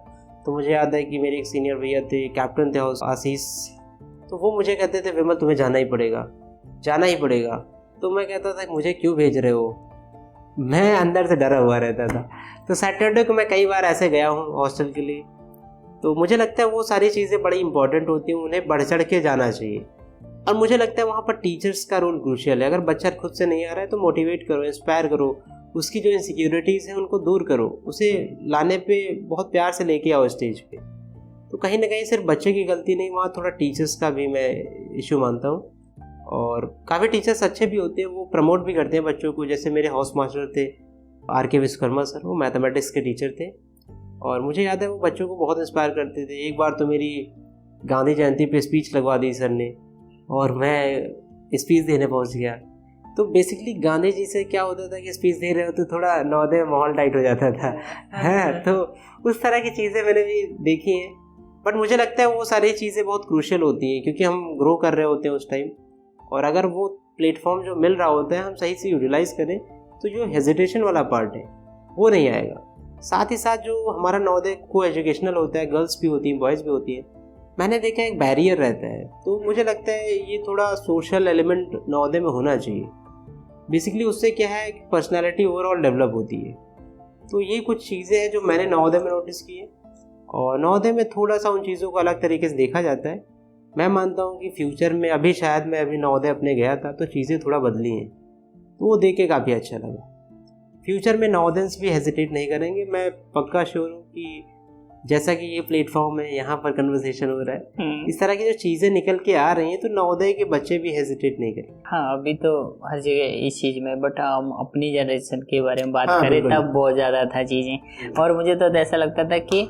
[SPEAKER 2] तो मुझे याद है कि मेरे एक सीनियर भैया थे, कैप्टन थे आशीष, तो वो मुझे कहते थे विमल तुम्हें जाना ही पड़ेगा। तो मैं कहता था मुझे क्यों भेज रहे हो, मैं अंदर से डरा हुआ रहता था। तो सैटरडे को मैं कई बार ऐसे गया हूँ हॉस्टल के लिए। तो मुझे लगता है वो सारी चीज़ें बड़ी इंपॉर्टेंट होती हैं, उन्हें बढ़ चढ़ के जाना चाहिए। और मुझे लगता है वहाँ पर टीचर्स का रोल क्रूशियल है। अगर बच्चा खुद से नहीं आ रहा है तो मोटिवेट करो, इंस्पायर करो, उसकी जो इनसिक्योरिटीज़ हैं उनको दूर करो, उसे लाने पे बहुत प्यार से लेके आओ स्टेज पे। तो कहीं ना कहीं सिर्फ बच्चे की गलती नहीं, वहाँ थोड़ा टीचर्स का भी मैं इशू मानता हूँ। और काफ़ी टीचर्स अच्छे भी होते हैं, वो प्रमोट भी करते हैं बच्चों को। जैसे मेरे हाउस मास्टर थे RK विश्वकर्मा सर, वो मैथमेटिक्स के टीचर थे और मुझे याद है वो बच्चों को बहुत इंस्पायर करते थे। एक बार तो मेरी गांधी जयंती पे स्पीच लगवा दी सर ने और मैं स्पीच देने पहुंच गया। तो बेसिकली गांधी जी से क्या होता था कि स्पीच दे रहे हो तो थोड़ा नवोदय माहौल टाइट हो जाता था। हाँ, तो उस तरह की चीज़ें मैंने भी देखी हैं। बट मुझे लगता है वो सारी चीज़ें बहुत क्रूशियल होती हैं क्योंकि हम ग्रो कर रहे होते हैं उस टाइम, और अगर वो प्लेटफॉर्म जो मिल रहा होता है हम सही से यूटिलाइज़ करें तो जो हेजिटेशन वाला पार्ट है वो नहीं आएगा। साथ ही साथ जो हमारा नवोदय को एजुकेशनल होता है, गर्ल्स भी होती हैं, बॉयज़ भी होती हैं, मैंने देखा एक बैरियर रहता है। तो मुझे लगता है ये थोड़ा सोशल एलिमेंट नवोदय में होना चाहिए। बेसिकली उससे क्या है कि पर्सनैलिटी ओवरऑल डेवलप होती है। तो ये कुछ चीज़ें हैं जो मैंने नवोदय में नोटिस की है और नवोदय में थोड़ा सा उन चीज़ों को अलग तरीके से देखा जाता है। मैं मानता हूँ कि फ्यूचर में अभी शायद मैं अभी नवोदय अपने गया था तो चीज़ें थोड़ा बदली हैं, तो वो देख के काफ़ी अच्छा लगा। फ्यूचर में नवोदयंस भी हेजिटेट नहीं करेंगे, मैं पक्का श्योर हूँ कि जैसा कि ये प्लेटफॉर्म है, यहाँ पर कन्वर्सेशन हो रहा है, इस तरह की जो चीज़ें निकल के आ रही हैं तो नवोदय के बच्चे भी हेजिटेट नहीं करेंगे।
[SPEAKER 1] हाँ, अभी तो हर जगह इस चीज़ में, बट हम अपनी जनरेशन के बारे में बात करें तब बहुत ज़्यादा था चीज़ें। और मुझे तो ऐसा लगता था कि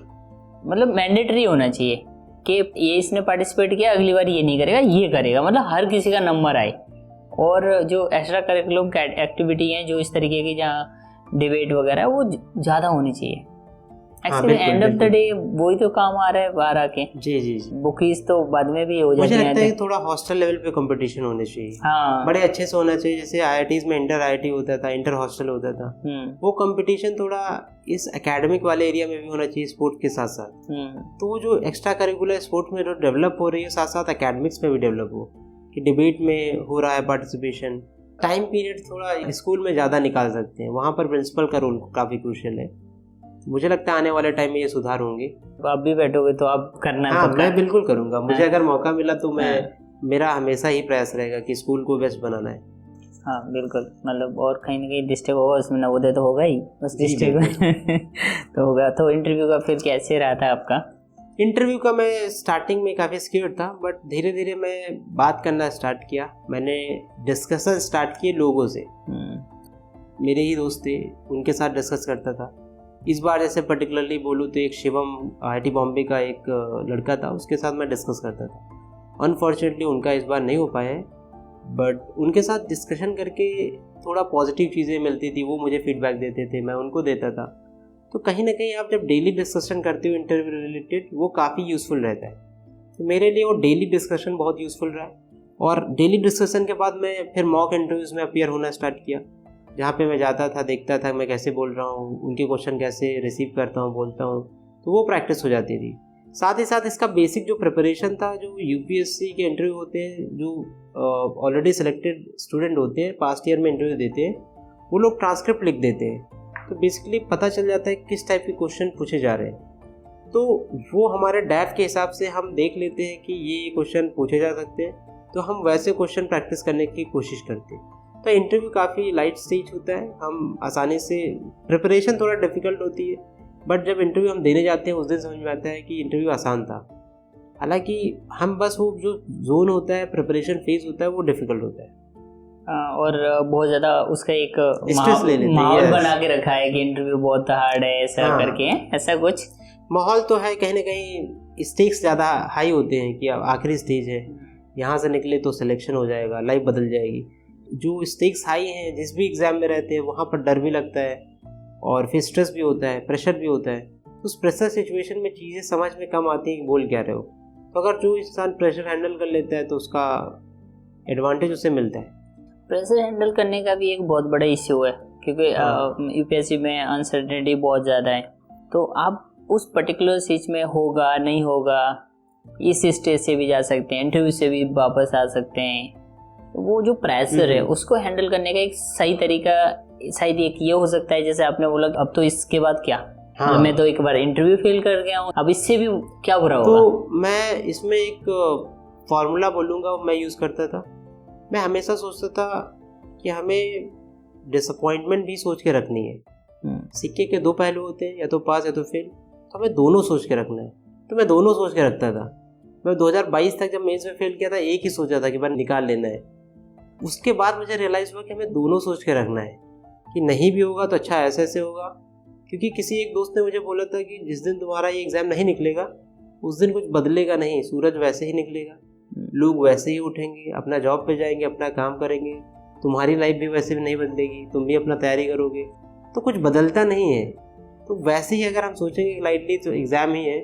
[SPEAKER 1] मतलब मैंडेटरी होना चाहिए कि ये इसने पार्टिसिपेट किया, अगली बार ये नहीं करेगा, ये करेगा, मतलब हर किसी का नंबर आए। और जो एक्स्ट्रा करिकुलम एक्टिविटी हैं जो इस तरीके की, जहाँ डिबेट वगैरह, वो ज़्यादा होनी चाहिए। Actually end of the day वही तो काम आ रहा है बाहर आके।
[SPEAKER 2] जी।
[SPEAKER 1] बुकीज तो बाद में भी हो जाती है।
[SPEAKER 2] मुझे लगता है थोड़ा हॉस्टल लेवल पे कंपटीशन होने चाहिए।
[SPEAKER 1] हाँ,
[SPEAKER 2] बड़े अच्छे से होना चाहिए। जैसे IITs में इंटर IIT होता था, इंटर हॉस्टल होता था, वो कंपटीशन थोड़ा इस एकेडमिक वाले एरिया में भी होना चाहिए स्पोर्ट के साथ साथ। तो वो जो एक्स्ट्रा करिकुलर स्पोर्ट में जो डेवलप हो रही है साथ साथ एकेडमिक्स में भी डेवलप हो, कि डिबेट में हो रहा है पार्टिसिपेशन, टाइम पीरियड थोड़ा स्कूल में ज़्यादा निकाल सकते हैं, वहाँ पर प्रिंसिपल का रोल काफ़ी क्रूशियल है। मुझे लगता है आने वाले टाइम में ये सुधार होंगे।
[SPEAKER 1] तो आप भी बैठोगे तो आप करना
[SPEAKER 2] हाँ,
[SPEAKER 1] पक्का?
[SPEAKER 2] मैं बिल्कुल करूँगा। मुझे अगर मौका मिला तो
[SPEAKER 1] हाँ।
[SPEAKER 2] मेरा हमेशा ही प्रयास रहेगा कि स्कूल को बेस्ट बनाना है।
[SPEAKER 1] हाँ बिल्कुल, मतलब और कहीं ना कहीं डिस्ट्रिक्ट होगा, उसमें नवोदय तो होगा ही उस डिस्ट्रिक्ट में तो होगा। तो इंटरव्यू का फिर कैसे रहा था आपका?
[SPEAKER 2] इंटरव्यू का मैं स्टार्टिंग में काफ़ी स्केर्ड था, बट धीरे धीरे मैं बात करना स्टार्ट किया। मैंने डिस्कशन स्टार्ट किए लोगों से। मेरे ही दोस्त थे, उनके साथ डिस्कस करता था। इस बार जैसे पर्टिकुलरली बोलूँ तो एक शिवम IIT बॉम्बे का एक लड़का था, उसके साथ मैं डिस्कस करता था। अनफॉर्चुनेटली उनका इस बार नहीं हो पाया है, बट उनके साथ डिस्कशन करके थोड़ा पॉजिटिव चीज़ें मिलती थी, वो मुझे फीडबैक देते थे, मैं उनको देता था। तो कहीं ना कहीं आप जब डेली डिस्कशन करते हो इंटरव्यू रिलेटेड, वो काफ़ी यूज़फुल रहता है। तो मेरे लिए वो डेली डिस्कशन बहुत यूज़फुल रहा है। और डेली डिस्कशन के बाद मैं फिर मॉक इंटरव्यूज़ में अपीयर होना स्टार्ट किया, जहाँ पे मैं जाता था, देखता था मैं कैसे बोल रहा हूँ, उनके क्वेश्चन कैसे रिसीव करता हूँ, बोलता हूँ, तो वो प्रैक्टिस हो जाती थी। साथ ही साथ इसका बेसिक जो प्रिपरेशन था, जो UPSC के इंटरव्यू होते हैं, जो ऑलरेडी सिलेक्टेड स्टूडेंट होते हैं, पास्ट ईयर में इंटरव्यू देते हैं, वो लोग ट्रांसक्रिप्ट लिख देते हैं। तो बेसिकली पता चल जाता है किस टाइप के क्वेश्चन पूछे जा रहे हैं। तो वो हमारे डैफ के हिसाब से हम देख लेते हैं कि ये क्वेश्चन पूछे जा सकते हैं, तो हम वैसे क्वेश्चन प्रैक्टिस करने की कोशिश करते हैं। तो इंटरव्यू काफ़ी लाइट स्टेज होता है, हम आसानी से, प्रिपरेशन थोड़ा डिफ़िकल्ट होती है, बट जब इंटरव्यू हम देने जाते हैं उस दिन समझ में आता है कि इंटरव्यू आसान था। हालांकि हम बस वो जो जोन होता है, प्रिपरेशन फेज होता है, वो डिफ़िकल्ट होता है।
[SPEAKER 1] और बहुत ज़्यादा उसका एक
[SPEAKER 2] स्ट्रेस ले लेते हैं,
[SPEAKER 1] माहौल बना के रखा है कि इंटरव्यू बहुत हार्ड है, ऐसा
[SPEAKER 2] हाँ,
[SPEAKER 1] करके ऐसा कुछ
[SPEAKER 2] माहौल तो है। कहीं ना कहीं स्टेक्स ज़्यादा हाई होते हैं कि अब आखिरी स्टेज है, यहाँ से निकले तो सिलेक्शन हो जाएगा, लाइफ बदल जाएगी। जो स्टेक्स हाई हैं, जिस भी एग्ज़ाम में रहते हैं, वहाँ पर डर भी लगता है और फिर स्ट्रेस भी होता है, प्रेशर भी होता है। उस प्रेशर सिचुएशन में चीज़ें समझ में कम आती हैं कि बोल क्या रहे हो। तो अगर जो इंसान प्रेशर हैंडल कर लेता है तो उसका एडवांटेज उसे मिलता है।
[SPEAKER 1] प्रेशर हैंडल करने का भी एक बहुत बड़ा इश्यू है, क्योंकि UPSC में अनसर्टेनिटी बहुत ज़्यादा है। तो आप उस पर्टिकुलर चीज में होगा नहीं होगा, इस स्टेज से भी जा सकते हैं, इंटरव्यू से भी वापस आ सकते हैं। वो जो प्रेशर है उसको हैंडल करने का एक सही तरीका शायद एक ये हो सकता है, जैसे आपने बोला अब तो इसके बाद क्या,
[SPEAKER 2] हाँ।
[SPEAKER 1] मैं तो एक बार इंटरव्यू फेल कर गया हूँ, अब इससे भी क्या बुरा होगा।
[SPEAKER 2] तो मैं इसमें एक फॉर्मूला बोलूँगा, मैं यूज़ करता था। मैं हमेशा सोचता था कि हमें डिसअपॉइंटमेंट भी सोच के रखनी है। सिक्के के दो पहलू होते हैं, या तो पास या तो फेल, तो हमें दोनों सोच के रखना है। तो मैं दोनों सोच के रखता था। मैं 2022 तक जब मेंस में फेल किया था, एक ही सोचा था कि मैं निकाल लेना है। उसके बाद मुझे रियलाइज़ हुआ कि हमें दोनों सोच के रखना है कि नहीं भी होगा तो अच्छा ऐसे ऐसे होगा। क्योंकि किसी एक दोस्त ने मुझे बोला था कि जिस दिन तुम्हारा ये एग्ज़ाम नहीं निकलेगा उस दिन कुछ बदलेगा नहीं, सूरज वैसे ही निकलेगा, लोग वैसे ही उठेंगे, अपना जॉब पे जाएंगे, अपना काम करेंगे, तुम्हारी लाइफ भी वैसे भी नहीं बदलेगी, तुम भी अपना तैयारी करोगे, तो कुछ बदलता नहीं है। तो वैसे ही अगर हम सोचेंगे लाइटली तो एग्ज़ाम ही है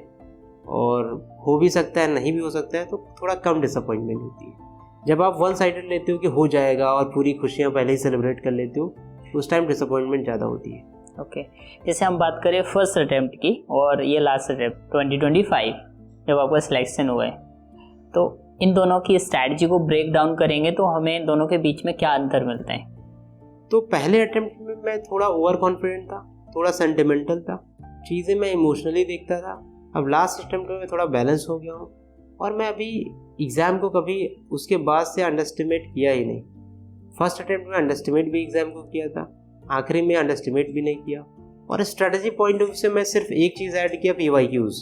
[SPEAKER 2] और हो भी सकता है नहीं भी हो सकता है, तो थोड़ा कम डिसअपॉइंटमेंट होती है। जब आप वन साइडेड लेते हो कि हो जाएगा और पूरी खुशियाँ पहले ही सेलिब्रेट कर लेते हो, उस टाइम डिसअपॉइंटमेंट ज़्यादा होती है।
[SPEAKER 1] ओके, जैसे हम बात करें फर्स्ट अटेम्प्ट की और ये लास्ट अटेम्प्ट 2025 जब आपका सिलेक्शन हुआ है, तो इन दोनों की स्ट्रैटेजी को ब्रेक डाउन करेंगे तो हमें इन दोनों के बीच में क्या अंतर मिलता है?
[SPEAKER 2] तो पहले अटेम्प्ट में मैं थोड़ा ओवर कॉन्फिडेंट था, थोड़ा सेंटिमेंटल था, चीज़ें मैं इमोशनली देखता था। अब लास्ट अटेम्प्ट में मैं थोड़ा बैलेंस हो गया हूँ और मैं अभी एग्ज़ाम को कभी उसके बाद से अंडरस्टिमेट किया ही नहीं। फर्स्ट अटेम्प्ट में अंडरस्टिमेट भी एग्ज़ाम को किया था, आखिरी में अंडरस्टिमेट भी नहीं किया। और स्ट्रेटजी पॉइंट ऑफ व्यू से मैं सिर्फ एक चीज़ ऐड किया, PYQs,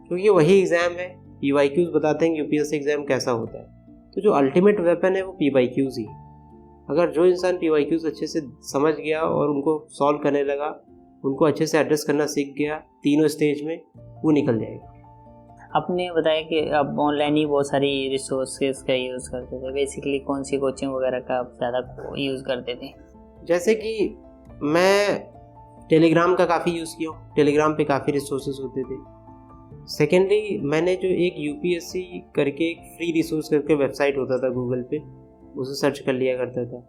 [SPEAKER 2] क्योंकि वही एग्ज़ाम है। PYQs बताते हैं कि UPSC एग्ज़ाम कैसा होता है। तो जो अल्टीमेट वेपन है वो PYQs ही। अगर जो इंसान PYQs अच्छे से समझ गया और उनको सॉल्व करने लगा, उनको अच्छे से एड्रेस करना सीख गया तीनों स्टेज में, वो निकल जाएगा।
[SPEAKER 1] आपने बताया कि आप ऑनलाइन ही बहुत सारी रिसोर्सेज का यूज़ करते थे, बेसिकली कौन सी कोचिंग वगैरह का आप ज़्यादा यूज़ करते थे?
[SPEAKER 2] जैसे कि मैं टेलीग्राम का काफ़ी यूज़ किया हूँ, टेलीग्राम पे काफ़ी रिसोर्सेज होते थे। सेकेंडली मैंने जो एक UPSC करके एक फ्री रिसोर्स करके वेबसाइट होता था गूगल पे, उसे सर्च कर लिया करता था।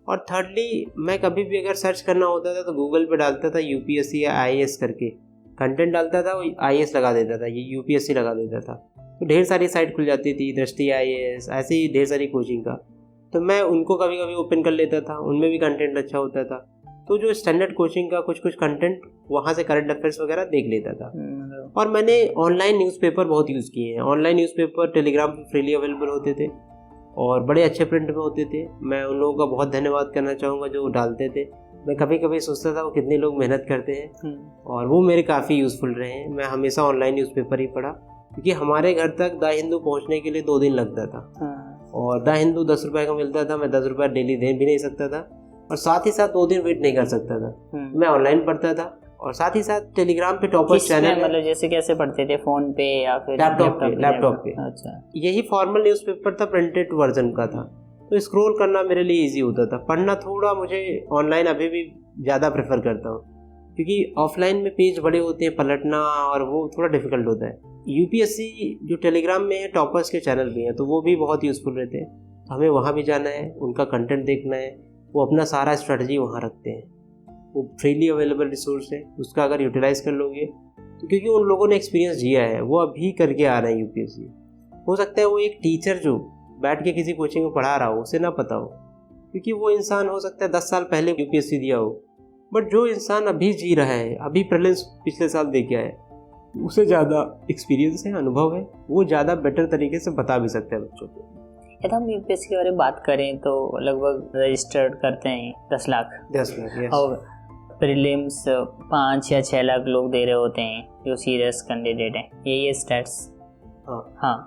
[SPEAKER 2] और थर्डली मैं कभी भी अगर सर्च करना होता था तो गूगल पे डालता था UPSC या IAS करके कंटेंट डालता था, वो IAS लगा देता था, ये UPSC लगा देता था। तो ढेर सारी साइट खुल जाती थी, दृष्टि IAS, ऐसे ही ढेर सारी कोचिंग का। तो मैं उनको कभी कभी ओपन कर लेता था, उनमें भी कंटेंट अच्छा होता था। तो जो स्टैंडर्ड कोचिंग का कुछ कंटेंट वहाँ से करंट अफेयर्स वगैरह देख लेता था। और मैंने ऑनलाइन न्यूज़पेपर बहुत यूज़ किए हैं। ऑनलाइन न्यूज़पेपर टेलीग्राम पर फ्रीली अवेलेबल होते थे और बड़े अच्छे प्रिंट में होते थे। मैं उन लोगों का बहुत धन्यवाद करना चाहूँगा जो डालते थे। मैं कभी कभी सोचता था वो कितने लोग मेहनत करते हैं, और वो मेरे काफ़ी यूज़फुल रहे हैं। मैं हमेशा ऑनलाइन न्यूज़पेपर ही पढ़ा, क्योंकि हमारे घर तक द हिंदू पहुँचने के लिए 2 दिन लगता था। और द हिंदू 10 रुपये का मिलता था। मैं 10 रुपये डेली दे भी नहीं सकता था, और साथ ही साथ 2 दिन वेट नहीं कर सकता था। मैं ऑनलाइन पढ़ता था, और साथ ही साथ टेलीग्राम पे टॉपर्स चैनल,
[SPEAKER 1] मतलब जैसे कैसे पढ़ते थे, फोन पे या फिर
[SPEAKER 2] लैपटॉप पे?
[SPEAKER 1] अच्छा,
[SPEAKER 2] यही फॉर्मल न्यूज़पेपर था, प्रिंटेड वर्जन का था। तो स्क्रॉल करना मेरे लिए इजी होता था। पढ़ना थोड़ा मुझे ऑनलाइन अभी भी ज़्यादा प्रेफर करता हूँ, क्योंकि ऑफलाइन में पेज बड़े होते हैं, पलटना और वो थोड़ा डिफिकल्ट होता है। UPSC जो टेलीग्राम में है, टॉपर्स के चैनल भी हैं, तो वो भी बहुत यूज़फुल रहते हैं। हमें वहाँ भी जाना है, उनका कंटेंट देखना है। वो अपना सारा स्ट्रेटजी वहाँ रखते हैं। वो फ्रीली अवेलेबल रिसोर्स है, उसका अगर यूटिलाइज कर लोगे तो, क्योंकि उन लोगों ने एक्सपीरियंस जिया है, वो अभी करके आ रहे हैं UPSC। हो सकता है वो एक टीचर जो बैठ के किसी कोचिंग में पढ़ा रहा हो उसे ना पता हो, क्योंकि वो इंसान हो सकता है 10 साल पहले UPSC दिया हो, बट जो इंसान अभी जी रहा है, अभी प्रीलिम्स पिछले साल दे के आया है, उसे ज़्यादा एक्सपीरियंस है, अनुभव है, वो ज़्यादा बेटर तरीके से बता भी सकता है बच्चों को।
[SPEAKER 1] यदि हम UPSC के बारे में बात करें तो लगभग रजिस्टर्ड करते हैं 10 लाख और प्रीलिम्स 5 या 6 लाख लोग दे रहे होते हैं जो सीरियस कैंडिडेट हैं। ये स्टैट्स। हाँ,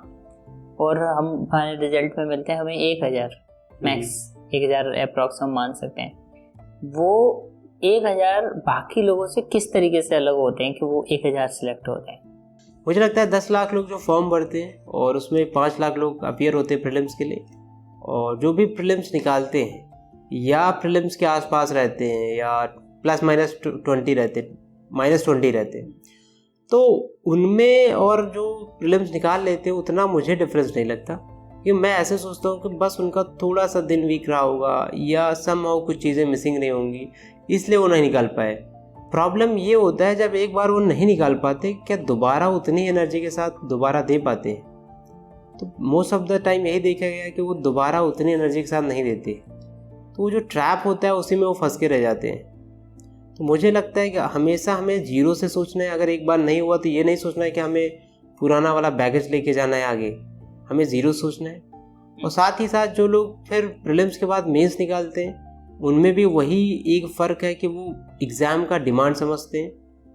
[SPEAKER 1] और हम फाइनल रिजल्ट में मिलते हैं हमें 1000 मैक्स, 1000 अप्रॉक्स हम मान सकते हैं। वो 1000 बाकी लोगों से किस तरीके से अलग होते हैं कि वो 1000 सिलेक्ट होते हैं?
[SPEAKER 2] मुझे लगता है 10 लाख लोग जो फॉर्म भरते हैं और उसमें 5 लाख लोग अपीयर होते हैं प्रीलिम्स के लिए, और जो भी प्रीलिम्स निकालते हैं या प्रीलिम्स के आसपास रहते हैं या +-20 रहते, -20 रहते हैं, तो उनमें और जो प्रीलिम्स निकाल लेते हैं उतना मुझे डिफरेंस नहीं लगता। कि मैं ऐसे सोचता हूँ कि बस उनका थोड़ा सा दिन वीक रहा होगा या समहाउ कुछ चीज़ें मिसिंग नहीं होंगी, इसलिए वो नहीं निकाल पाए। प्रॉब्लम ये होता है जब एक बार वो नहीं निकाल पाते, क्या दोबारा उतनी एनर्जी के साथ दोबारा दे पाते हैं? तो मोस्ट ऑफ द टाइम यही देखा गया है कि वो दोबारा उतनी एनर्जी के साथ नहीं देते, तो वो जो ट्रैप होता है उसी में वो फंस के रह जाते हैं। तो मुझे लगता है कि हमेशा हमें जीरो से सोचना है। अगर एक बार नहीं हुआ तो ये नहीं सोचना है कि हमें पुराना वाला बैगेज लेके जाना है आगे, हमें ज़ीरो सोचना है। और साथ ही साथ जो लोग फिर प्रीलिम्स के बाद मेंस निकालते हैं, उनमें भी वही एक फ़र्क है कि वो एग्ज़ाम का डिमांड समझते हैं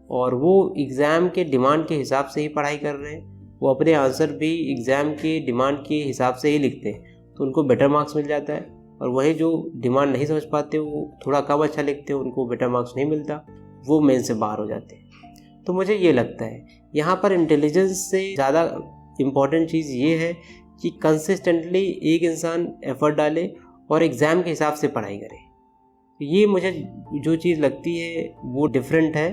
[SPEAKER 2] और वो एग्ज़ाम के डिमांड के हिसाब से ही पढ़ाई कर रहे हैं। वो अपने आंसर भी एग्ज़ाम के डिमांड के हिसाब से ही लिखते हैं, तो उनको बेटर मार्क्स मिल जाता है। और वही जो डिमांड नहीं समझ पाते, वो थोड़ा कम अच्छा लिखते हैं, उनको बेटर मार्क्स नहीं मिलता, वो मेन से बाहर हो जाते हैं। तो मुझे ये लगता है यहाँ पर इंटेलिजेंस से ज़्यादा इम्पॉर्टेंट चीज़ ये है कि कंसिस्टेंटली एक इंसान एफर्ट डाले और एग्ज़ाम के हिसाब से पढ़ाई करे। ये मुझे जो चीज़ लगती है वो डिफरेंट है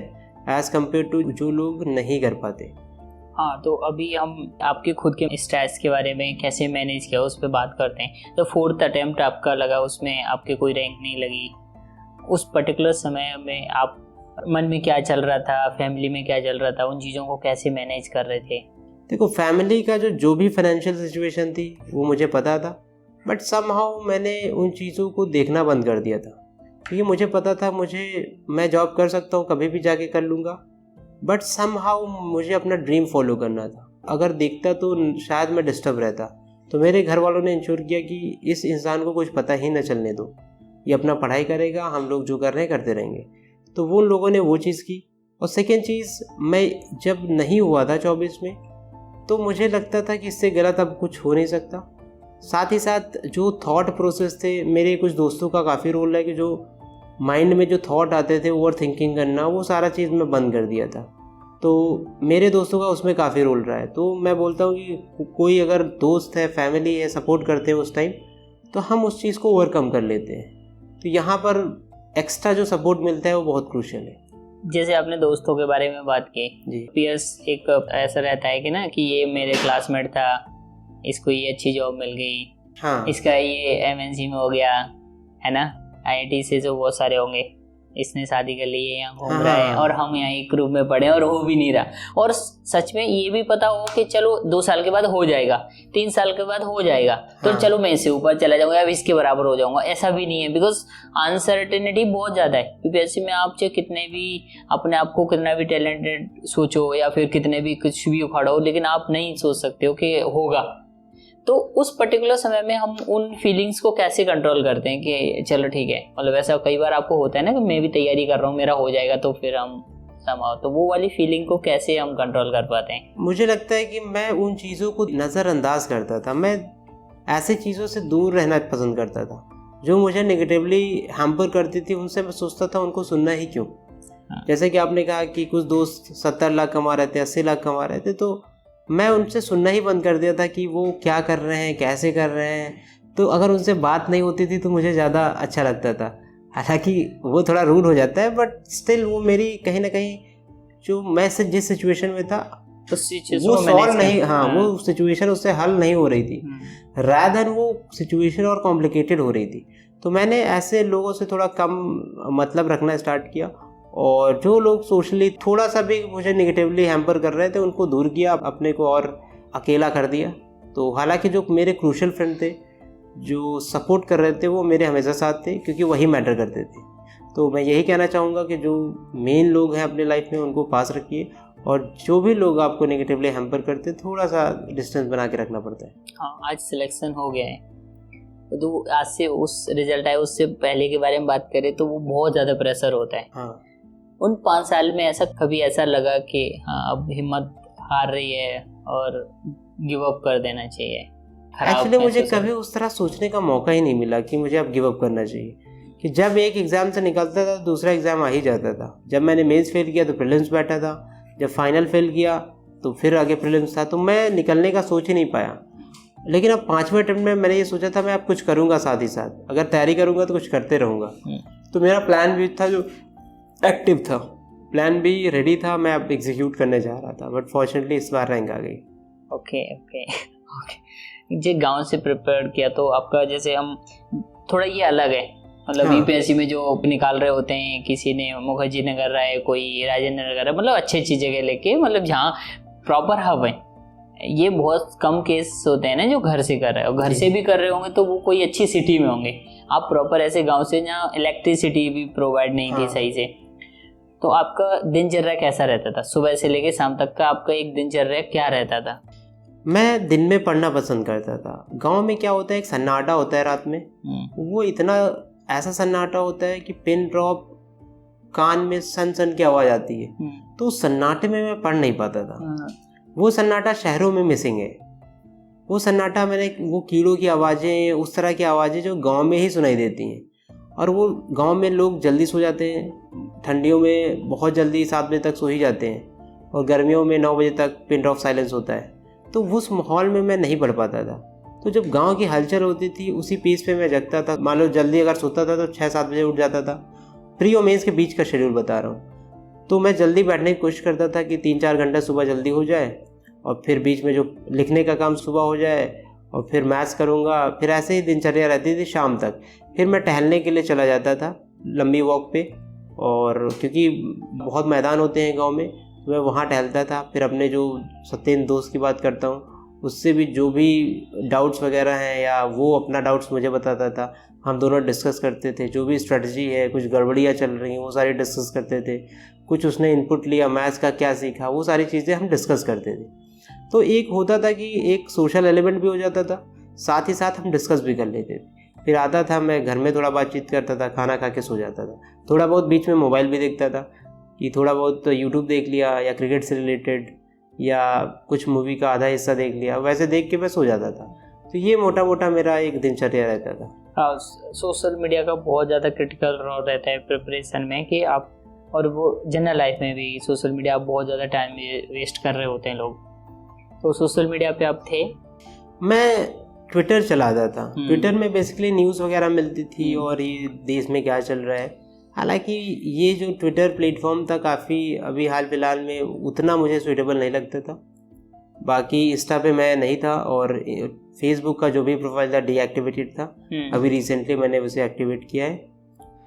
[SPEAKER 2] एज़ कम्पेयर टू जो लोग नहीं कर पाते।
[SPEAKER 1] हाँ, तो अभी हम आपके खुद के स्टैट्स के बारे में कैसे मैनेज किया उस पर बात करते हैं। तो 4th अटेम्प्ट आपका लगा, उसमें आपके कोई रैंक नहीं लगी। उस पर्टिकुलर समय में आप मन में क्या चल रहा था, फैमिली में क्या चल रहा था, उन चीज़ों को कैसे मैनेज कर रहे थे?
[SPEAKER 2] देखो, फैमिली का जो भी फाइनेंशियल सिचुएशन थी वो मुझे पता था, बट समहाउ मैंने उन चीज़ों को देखना बंद कर दिया था, क्योंकि मुझे पता था मैं जॉब कर सकता हूँ, कभी भी जाके कर लूँगा, बट समहाउ मुझे अपना ड्रीम फॉलो करना था। अगर देखता तो शायद मैं डिस्टर्ब रहता। तो मेरे घर वालों ने इंश्योर किया कि इस इंसान को कुछ पता ही न चलने दो, ये अपना पढ़ाई करेगा, हम लोग जो कर रहे हैं करते रहेंगे। तो वो लोगों ने वो चीज़ की। और सेकेंड चीज़, मैं जब नहीं हुआ था 24 में, तो मुझे लगता था कि इससे गलत अब कुछ हो नहीं सकता। साथ ही साथ जो थॉट प्रोसेस थे, मेरे कुछ दोस्तों का काफ़ी रोल है कि जो माइंड में जो थॉट आते थे ओवर थिंकिंग करना, वो सारा चीज़ मैं बंद कर दिया था। तो मेरे दोस्तों का उसमें काफ़ी रोल रहा है। तो मैं बोलता हूँ कि कोई अगर दोस्त है, फैमिली है, सपोर्ट करते हैं उस टाइम, तो हम उस चीज़ को ओवरकम कर लेते हैं। तो यहाँ पर एक्स्ट्रा जो सपोर्ट मिलता है वो बहुत क्रूशियल है।
[SPEAKER 1] जैसे आपने दोस्तों के बारे में बात की, पीयर्स एक ऐसा रहता है कि ना कि ये मेरे क्लासमेट था, इसको ये अच्छी जॉब मिल गई, हाँ, इसका ये MNC में हो गया, है ना, IIT से जो बहुत सारे होंगे, इसने शादी कर ली है, यहाँ घूम
[SPEAKER 2] हाँ,
[SPEAKER 1] रहा है,
[SPEAKER 2] हाँ।
[SPEAKER 1] और हम यहाँ एक रूम में पड़े हैं और हो भी नहीं रहा। और सच में ये भी पता हो कि चलो 2 साल के बाद हो जाएगा, 3 साल के बाद हो जाएगा, तो
[SPEAKER 2] हाँ।
[SPEAKER 1] चलो मैं इससे ऊपर चला जाऊंगा, अब इसके बराबर हो जाऊंगा, ऐसा भी नहीं है। बिकॉज अनसर्टेनिटी बहुत ज्यादा है। यूपीएससी में आप चाहे कितने भी अपने आप को कितना भी टैलेंटेड सोचो या फिर कितने भी कुछ भी उखाड़ो, लेकिन आप नहीं सोच सकते हो कि होगा। तो उस पर्टिकुलर समय में हम उन फीलिंग्स को कैसे कंट्रोल करते हैं कि चलो ठीक है, मतलब ऐसा कई बार आपको होता है ना कि मैं भी तैयारी कर रहा हूँ, मेरा हो जाएगा, तो फिर हम समाओ, तो वो वाली फीलिंग को कैसे हम कंट्रोल कर पाते हैं?
[SPEAKER 2] मुझे लगता है कि मैं उन चीज़ों को नज़रअंदाज करता था। मैं ऐसे चीज़ों से दूर रहना पसंद करता था जो मुझे नेगेटिवली हैम्पर करती थी। उनसे मैं सोचता था उनको सुनना ही क्यों। जैसे कि आपने कहा कि कुछ दोस्त 70 लाख कमा रहे थे, 80 लाख कमा रहे थे, तो मैं उनसे सुनना ही बंद कर दिया था कि वो क्या कर रहे हैं, कैसे कर रहे हैं। तो अगर उनसे बात नहीं होती थी तो मुझे ज़्यादा अच्छा लगता था। हालांकि वो थोड़ा रूड हो जाता है, बट स्टिल वो मेरी कहीं ना कहीं जो मैं जिस सिचुएशन में था वो सॉल्व नहीं, हाँ, वो सिचुएशन उससे हल नहीं हो रही थी, रादर वो सिचुएशन और कॉम्प्लिकेटेड हो रही थी। तो मैंने ऐसे लोगों से थोड़ा कम मतलब रखना स्टार्ट किया, और जो लोग सोशली थोड़ा सा भी मुझे नेगेटिवली हैम्पर कर रहे थे उनको दूर किया, अपने को और अकेला कर दिया। तो हालांकि जो मेरे क्रूशियल फ्रेंड थे जो सपोर्ट कर रहे थे वो मेरे हमेशा साथ थे, क्योंकि वही मैटर करते थे। तो मैं यही कहना चाहूँगा कि जो मेन लोग हैं अपने लाइफ में उनको पास रखिए, और जो भी लोग आपको नेगेटिवली हैम्पर करते थोड़ा सा डिस्टेंस बना के रखना पड़ता है।
[SPEAKER 1] हाँ, आज सिलेक्शन हो गया है, तो आज से उस रिजल्ट आए उससे पहले के बारे में बात करें तो वो बहुत ज़्यादा प्रेशर होता है।
[SPEAKER 2] हाँ।
[SPEAKER 1] उन 5 साल में ऐसा कभी ऐसा लगा कि हाँ अब हिम्मत हार रही है और गिव अप कर देना चाहिए?
[SPEAKER 2] एक्चुअली मुझे कभी उस तरह सोचने का मौका ही नहीं मिला कि मुझे अब गिव अप करना चाहिए, कि जब एक एग्ज़ाम से निकलता था दूसरा एग्ज़ाम आ ही जाता था। जब मैंने मेंस फेल किया तो प्रीलिम्स बैठा था, जब फाइनल फेल किया तो फिर आगे प्रीलिम्स था, तो मैं निकलने का सोच ही नहीं पाया। लेकिन अब 5वें अटेम्प्ट में मैंने ये सोचा था मैं अब कुछ करूँगा, साथ ही साथ अगर तैयारी करूँगा तो कुछ करते रहूँगा। तो मेरा प्लान भी था जो एक्टिव था, प्लान भी रेडी था, मैं अब एग्जीक्यूट करने जा रहा था, बट फॉर्चुनेटली इस बार रैंक आ गई।
[SPEAKER 1] ओके। जो गांव से प्रिपेयर किया तो आपका, जैसे हम थोड़ा ये अलग है, मतलब यूपीएससी में जो निकाल रहे होते हैं, किसी ने मुखर्जी नगर कर रहा है, कोई राजेंद्र नगर कर रहा है, मतलब अच्छी जगह लेके, मतलब जहाँ प्रॉपर हब है। ये बहुत कम केस होते हैं ना जो घर से कर रहे हो, घर से भी कर रहे होंगे तो वो कोई अच्छी सिटी में होंगे। आप प्रॉपर ऐसे गांव से जहाँ इलेक्ट्रिसिटी भी प्रोवाइड नहीं थी सही से, तो आपका दिनचर्या कैसा रहता था? सुबह से लेके शाम तक का आपका एक दिनचर्या क्या रहता था?
[SPEAKER 2] मैं दिन में पढ़ना पसंद करता था। गांव में क्या होता है, एक सन्नाटा होता है रात में, वो इतना ऐसा सन्नाटा होता है कि पिन ड्रॉप कान में सन सन की आवाज़ आती है, तो उस सन्नाटे में मैं पढ़ नहीं पाता था। वो सन्नाटा शहरों में मिसिंग है। वो सन्नाटा मैंने, वो कीड़ों की आवाज़ें, उस तरह की आवाज़ें जो गांव में ही सुनाई देती हैं, और वो गांव में लोग जल्दी सो जाते हैं, ठंडियों में बहुत जल्दी 7 बजे तक सो ही जाते हैं, और गर्मियों में 9 बजे तक पिन ड्रॉप साइलेंस होता है। तो उस माहौल में मैं नहीं पढ़ पाता था। तो जब गांव की हलचल होती थी उसी पेस पे मैं जगता था। मान लो जल्दी अगर सोता था तो 6-7 बजे उठ जाता था। प्री और मेंस के बीच का शेड्यूल बता रहा हूँ। तो मैं जल्दी बैठने की कोशिश करता था कि 3-4 घंटा सुबह जल्दी हो जाए, और फिर बीच में जो लिखने का काम सुबह हो जाए, और फिर मैथ्स करूँगा। फिर ऐसे ही दिनचर्या रहती थी शाम तक। फिर मैं टहलने के लिए चला जाता था लंबी वॉक पे, और क्योंकि बहुत मैदान होते हैं गाँव में, मैं वहाँ टहलता था। फिर अपने जो सत्येंद्र दोस्त की बात करता हूँ, उससे भी जो भी डाउट्स वगैरह हैं या वो अपना डाउट्स मुझे बताता था, हम दोनों डिस्कस करते थे। जो भी स्ट्रेटजी है, कुछ गड़बड़ियाँ चल रही हैं वो सारी डिस्कस करते थे। कुछ उसने इनपुट लिया, मैथ्स का क्या सीखा, वो सारी चीज़ें हम डिस्कस करते थे। तो एक होता था कि एक सोशल एलिमेंट भी हो जाता था, साथ ही साथ हम डिस्कस भी कर लेते थे। फिर आता था मैं घर में थोड़ा बातचीत करता था, खाना खा के सो जाता था। थोड़ा बहुत बीच में मोबाइल भी देखता था, कि थोड़ा बहुत यूट्यूब देख लिया, या क्रिकेट से रिलेटेड, या कुछ मूवी का आधा हिस्सा देख लिया, वैसे देख के मैं सो जाता था। तो ये मोटा मोटा मेरा एक दिनचर्या रहता था।
[SPEAKER 1] हाँ, सोशल मीडिया का बहुत ज़्यादा क्रिटिकल रोल रहता है प्रिपरेशन में, कि आप, और वो जनरल लाइफ में भी सोशल मीडिया आप बहुत ज़्यादा टाइम वेस्ट कर रहे होते हैं लोग। तो सोशल मीडिया पे आप थे?
[SPEAKER 2] मैं ट्विटर चलाता था। ट्विटर में बेसिकली न्यूज़ वगैरह मिलती थी, और ये देश में क्या चल रहा है। हालांकि ये जो ट्विटर प्लेटफॉर्म था काफ़ी अभी हाल फिलहाल में उतना मुझे सूटेबल नहीं लगता था। बाकी इंस्टा पे मैं नहीं था, और फेसबुक का जो भी प्रोफाइल था डीएक्टिवेटेड था। अभी रिसेंटली मैंने उसे एक्टिवेट किया है।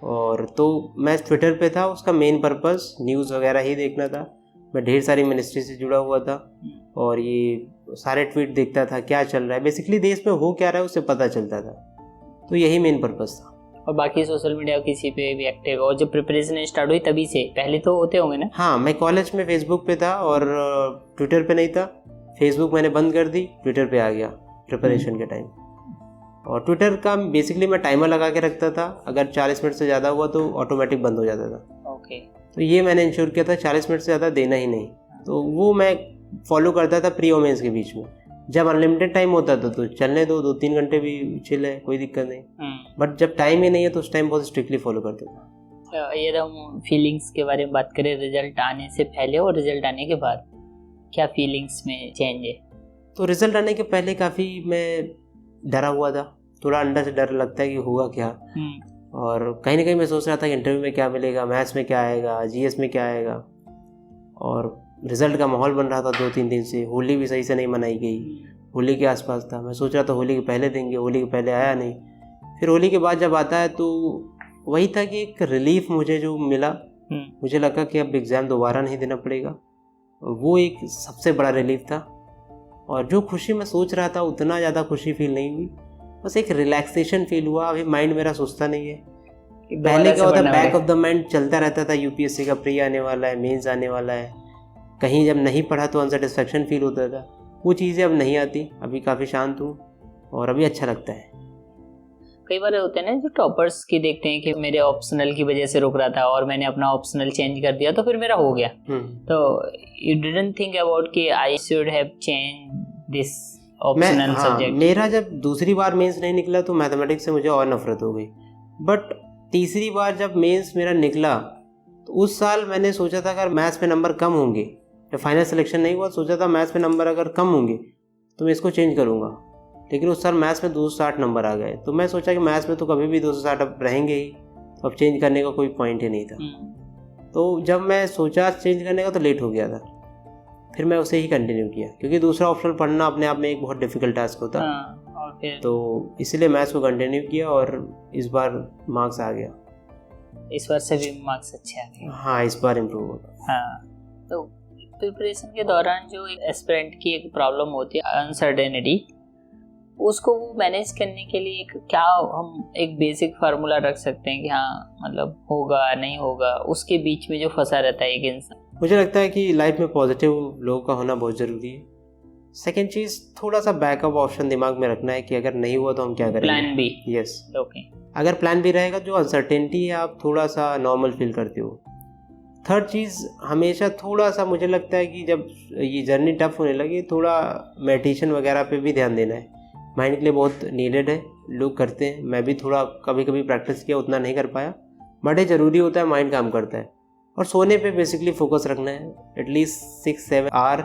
[SPEAKER 2] और तो मैं ट्विटर पे था, उसका मेन पर्पस न्यूज़ वगैरह ही देखना था। मैं ढेर सारी मिनिस्ट्री से जुड़ा हुआ था और ये सारे ट्वीट देखता था, क्या चल रहा है बेसिकली देश में हो क्या रहा है उससे पता चलता था। तो यही मेन पर्पस था।
[SPEAKER 1] और बाकी सोशल मीडिया किसी पे भी एक्टिव? और जब प्रिपरेशन स्टार्ट हुई तभी से, पहले तो होते होंगे ना?
[SPEAKER 2] हाँ, मैं कॉलेज में फेसबुक पे था और ट्विटर पे नहीं था। फेसबुक मैंने बंद कर दी, ट्विटर पे आ गया प्रिपरेशन के टाइम। और ट्विटर का बेसिकली मैं टाइमर लगा के रखता था, अगर 40 मिनट से ज़्यादा हुआ तो ऑटोमेटिक बंद हो जाता था।
[SPEAKER 1] ओके।
[SPEAKER 2] तो ये मैंने इंश्योर किया था 40 मिनट से ज़्यादा देना ही नहीं। तो वो मैं फॉलो करता था प्री और मेंस के बीच में। जब अनलिमिटेड टाइम होता था तो चलने दो, 2-3 घंटे भी चिल है, कोई दिक्कत नहीं। बट जब टाइम ही नहीं है तो उस टाइम बहुत स्ट्रिक्टली फॉलो करते थे।
[SPEAKER 1] ये हम फीलिंग्स के बारे में बात करें, रिजल्ट आने से पहले और रिजल्ट आने के बाद क्या फीलिंग्स में चेंज है?
[SPEAKER 2] तो रिजल्ट आने के पहले काफ़ी मैं डरा हुआ था, थोड़ा अंदर से डर लगता है कि होगा क्या। और कहीं ना कहीं मैं सोच रहा था कि इंटरव्यू में क्या मिलेगा, मैथ्स में क्या आएगा, जीएस में क्या आएगा। और रिजल्ट का माहौल बन रहा था 2-3 दिन से। होली भी सही से नहीं मनाई गई, होली के आसपास था। मैं सोच रहा था होली के पहले देंगे, होली के पहले आया नहीं। फिर होली के बाद जब आता है तो वही था कि एक रिलीफ मुझे जो मिला, मुझे लगा कि अब एग्ज़ाम दोबारा नहीं देना पड़ेगा। वो एक सबसे बड़ा रिलीफ था। और जो खुशी मैं सोच रहा था उतना ज़्यादा खुशी फील नहीं हुई, बस एक रिलैक्सेशन फील हुआ। अभी माइंड मेरा सोचता नहीं है। पहले क्या होता, बैक ऑफ द माइंड चलता रहता था, यूपीएससी का प्री आने वाला है, मेंस आने वाला है। कहीं जब नहीं पढ़ा तो अनसेटिस्फैक्शन फील होता था। वो चीज़ें अब नहीं आती। अभी काफ़ी शांत हूँ और अभी अच्छा लगता है।
[SPEAKER 1] कई बार होते हैं ना जो टॉपर्स की देखते हैं कि मेरे ऑप्शनल की वजह से रुक रहा था और मैंने अपना ऑप्शनल चेंज कर दिया तो फिर मेरा हो गया। तो यू डिडंट थिंक अबाउट कि I should have change this optional subject?
[SPEAKER 2] मेरा जब दूसरी बार मेंस नहीं निकला तो मैथमेटिक्स से मुझे और नफरत हो गई। बट तीसरी बार जब मेंस मेरा निकला तो उस साल मैंने सोचा था अगर मैथ्स में नंबर कम होंगे, जब फाइनल सिलेक्शन नहीं हुआ सोचा था मैथ्स में नंबर अगर कम होंगे तो मैं इसको चेंज करूँगा। लेकिन उस साल मैथ्स में 260 नंबर आ गए। तो मैं सोचा कि मैथ्स में तो कभी भी 260 अब रहेंगे ही, तो अब चेंज करने का कोई पॉइंट ही नहीं था। तो जब मैं सोचा चेंज करने का तो लेट हो गया था। फिर मैं उसे ही कंटिन्यू किया क्योंकि दूसरा ऑप्शन पढ़ना अपने आप में एक बहुत डिफिकल्ट टास्क होता।
[SPEAKER 1] और फिर
[SPEAKER 2] तो इसलिए मैथ्स को कंटिन्यू किया और इस बार मार्क्स आ गया।
[SPEAKER 1] इस बार से भी मार्क्स अच्छे आ गए?
[SPEAKER 2] हाँ, इस बार इम्प्रूव होगा।
[SPEAKER 1] हाँ, तो प्रिपरेशन के दौरान जो एस्पिरेंट की एक प्रॉब्लम होती है अनसर्टेनिटी, उसको वो मैनेज करने के लिए क्या हम एक बेसिक फार्मूला रख सकते हैं कि हाँ मतलब होगा नहीं होगा, उसके बीच में जो फंसा रहता है एक इंसान?
[SPEAKER 2] मुझे लगता है कि लाइफ में पॉजिटिव लोगों का होना बहुत ज़रूरी है। सेकेंड चीज़, थोड़ा सा बैकअप ऑप्शन दिमाग में रखना है कि अगर नहीं हुआ तो हम क्या करेंगे।
[SPEAKER 1] Plan B.
[SPEAKER 2] यस।
[SPEAKER 1] ओके।
[SPEAKER 2] अगर प्लान बी रहेगा, जो अनसर्टेनिटी है आप थोड़ा सा नॉर्मल फील करते हो। थर्ड चीज़, हमेशा थोड़ा सा मुझे लगता है कि जब ये जर्नी टफ होने लगे थोड़ा मेडिटेशन वगैरह पे भी ध्यान देना है। माइंड के लिए बहुत नीडेड है, लोग करते हैं, मैं भी थोड़ा कभी कभी प्रैक्टिस किया, उतना नहीं कर पाया, बट ये ज़रूरी होता है, माइंड काम करता है। और सोने पे बेसिकली फोकस रखना है, एटलीस्ट 6-7 आवर।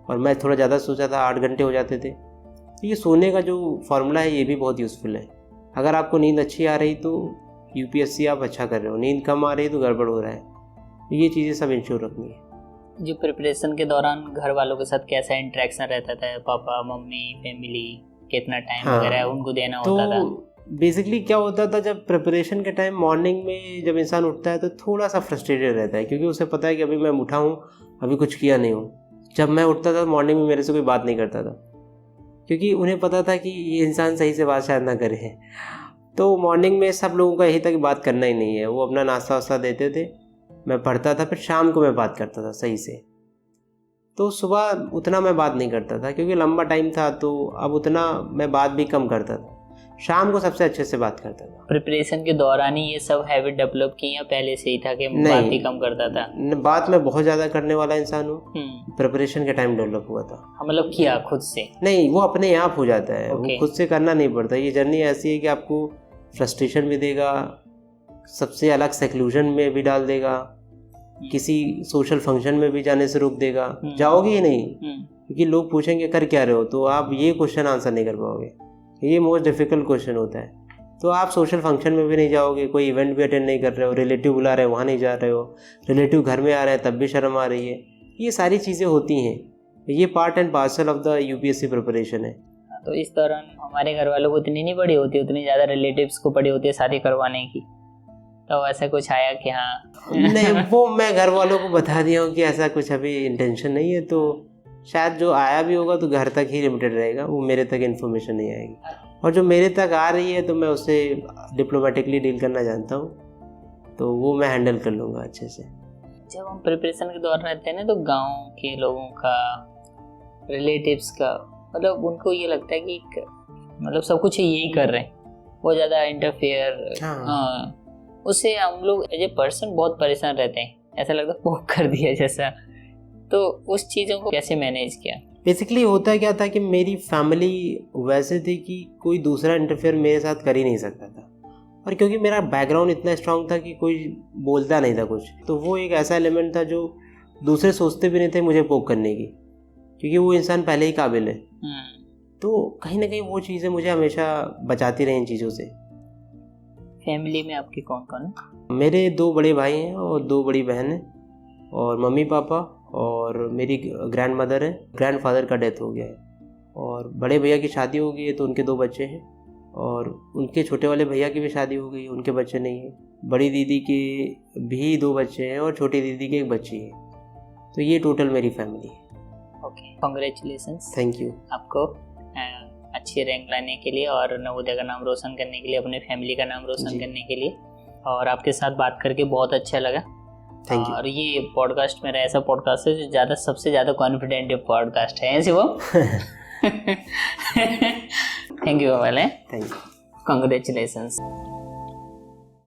[SPEAKER 2] और मैं थोड़ा ज़्यादा सोचा था 8 घंटे हो जाते थे। तो ये सोने का जो फार्मूला है ये भी बहुत यूज़फुल है। अगर आपको नींद अच्छी आ रही तो यूपीएससी आप अच्छा कर रहे हो, नींद कम आ रही तो गड़बड़ हो रहा है। ये चीज़ें सब इंश्योर रखनी है।
[SPEAKER 1] जो प्रिपरेशन के दौरान घर वालों के साथ कैसा इंटरेक्शन रहता था, पापा मम्मी फैमिली, कितना टाइम वगैरह उनको देना होता था?
[SPEAKER 2] बेसिकली क्या होता था, जब प्रिपरेशन के टाइम मॉर्निंग में जब इंसान उठता है तो थोड़ा सा फ्रस्ट्रेटेड रहता है क्योंकि उसे पता है कि अभी मैं उठा हूँ, अभी कुछ किया नहीं हूँ। जब मैं उठता था मॉर्निंग में मेरे से कोई बात नहीं करता था क्योंकि उन्हें पता था कि ये इंसान सही से बात शायद ना करे। तो मॉर्निंग में सब लोगों का यही था कि बात करना ही नहीं है। वो अपना नाश्ता वास्ता देते थे, मैं पढ़ता था, फिर शाम को मैं बात करता था सही से। तो सुबह उतना मैं बात नहीं करता था क्योंकि लंबा टाइम था, तो अब उतना मैं बात भी कम करता था। शाम को सबसे अच्छे से बात करता था।
[SPEAKER 1] प्रिपरेशन के दौरान ही ये सब हैबिट डेवलप की या पहले से ही था कि बात ही कम करता था?
[SPEAKER 2] बात मैं बहुत ज़्यादा करने वाला इंसान हूँ। प्रिपरेशन के टाइम डेवलप हुआ था।
[SPEAKER 1] मतलब किया खुद से? नहीं,
[SPEAKER 2] वो अपने आप हो जाता है। वो खुद से करना नहीं पड़ता। ये जर्नी ऐसी है कि आपको फ्रस्ट्रेशन भी देगा, सबसे अलग सेक्लूजन में भी डाल देगा, किसी सोशल फंक्शन में भी जाने से रोक देगा, जाओगे ही नहीं क्योंकि लोग पूछेंगे कर क्या रहे हो, तो आप ये क्वेश्चन आंसर नहीं कर पाओगे। ये मोस्ट डिफिकल्ट क्वेश्चन होता है। तो आप सोशल फंक्शन में भी नहीं जाओगे, कोई इवेंट भी अटेंड नहीं कर रहे हो, रिलेटिव बुला रहे हैं वहाँ नहीं जा रहे हो, रिलेटिव घर में आ रहे हैं तब भी शर्म आ रही है। ये सारी चीज़ें होती हैं, ये part and parcel of the UPSC preparation है।
[SPEAKER 1] तो इस दौरान हमारे घर वालों को इतनी नहीं पड़ी होती, उतनी ज़्यादा रिलेटिव्स को पड़ी होती है शादी करवाने की। तो ऐसा कुछ आया कि हाँ?
[SPEAKER 2] नहीं, वो मैं घर वालों को बता दिया हूँ कि ऐसा कुछ अभी इंटेंशन नहीं है, तो शायद जो आया भी होगा तो घर तक ही लिमिटेड रहेगा, वो मेरे तक इन्फॉर्मेशन नहीं आएगी। और जो मेरे तक आ रही है तो मैं उससे डिप्लोमेटिकली डील करना जानता हूँ, तो वो मैं हैंडल कर लूँगा अच्छे से।
[SPEAKER 1] जब हम प्रिपरेशन के दौर रहते हैं ना, तो गांव के लोगों का, रिलेटिव्स का, मतलब उनको ये लगता है कि मतलब सब कुछ यही कर रहे हैं, वो ज़्यादा इंटरफेयर। हाँ, उससे हम लोग एज ए पर्सन बहुत परेशान रहते हैं, ऐसा लगता है पोक कर दिया जैसा। तो उस चीज़ों को कैसे मैनेज किया?
[SPEAKER 2] बेसिकली होता क्या था कि मेरी फैमिली वैसे थी कि कोई दूसरा इंटरफेयर मेरे साथ कर ही नहीं सकता था, और क्योंकि मेरा बैकग्राउंड इतना स्ट्रांग था कि कोई बोलता नहीं था कुछ, तो वो एक ऐसा एलिमेंट था जो दूसरे सोचते भी नहीं थे मुझे पोक करने की, क्योंकि वो इंसान पहले ही काबिल है। तो कहीं ना कहीं वो चीज़ें मुझे हमेशा बचाती रही इन चीज़ों से।
[SPEAKER 1] फैमिली में आपके कौन कौन है?
[SPEAKER 2] मेरे 2 बड़े भाई हैं और 2 बड़ी बहन हैं, और मम्मी पापा, और मेरी ग्रैंड मदर है। ग्रैंड फादर का डेथ हो गया है, और बड़े भैया की शादी हो गई है तो उनके 2 बच्चे हैं, और उनके छोटे वाले भैया की भी शादी हो गई है, उनके बच्चे नहीं हैं। बड़ी दीदी के भी 2 बच्चे हैं और छोटी दीदी की 1 बच्ची है। तो ये टोटल मेरी फैमिली है।
[SPEAKER 1] Okay, congratulations.
[SPEAKER 2] थैंक यू
[SPEAKER 1] आपको अच्छी रैंक लाने के लिए और नवोदय का नाम रोशन करने के लिए, अपने फैमिली का नाम रोशन करने के लिए। और आपके साथ बात करके बहुत अच्छा लगा।
[SPEAKER 2] Thank you.
[SPEAKER 1] और ये पॉडकास्ट मेरा ऐसा पॉडकास्ट है जो सबसे ज़्यादा कॉन्फिडेंट पॉडकास्ट है ऐसे वो। Thank you.
[SPEAKER 2] Thank you.
[SPEAKER 1] Congratulations.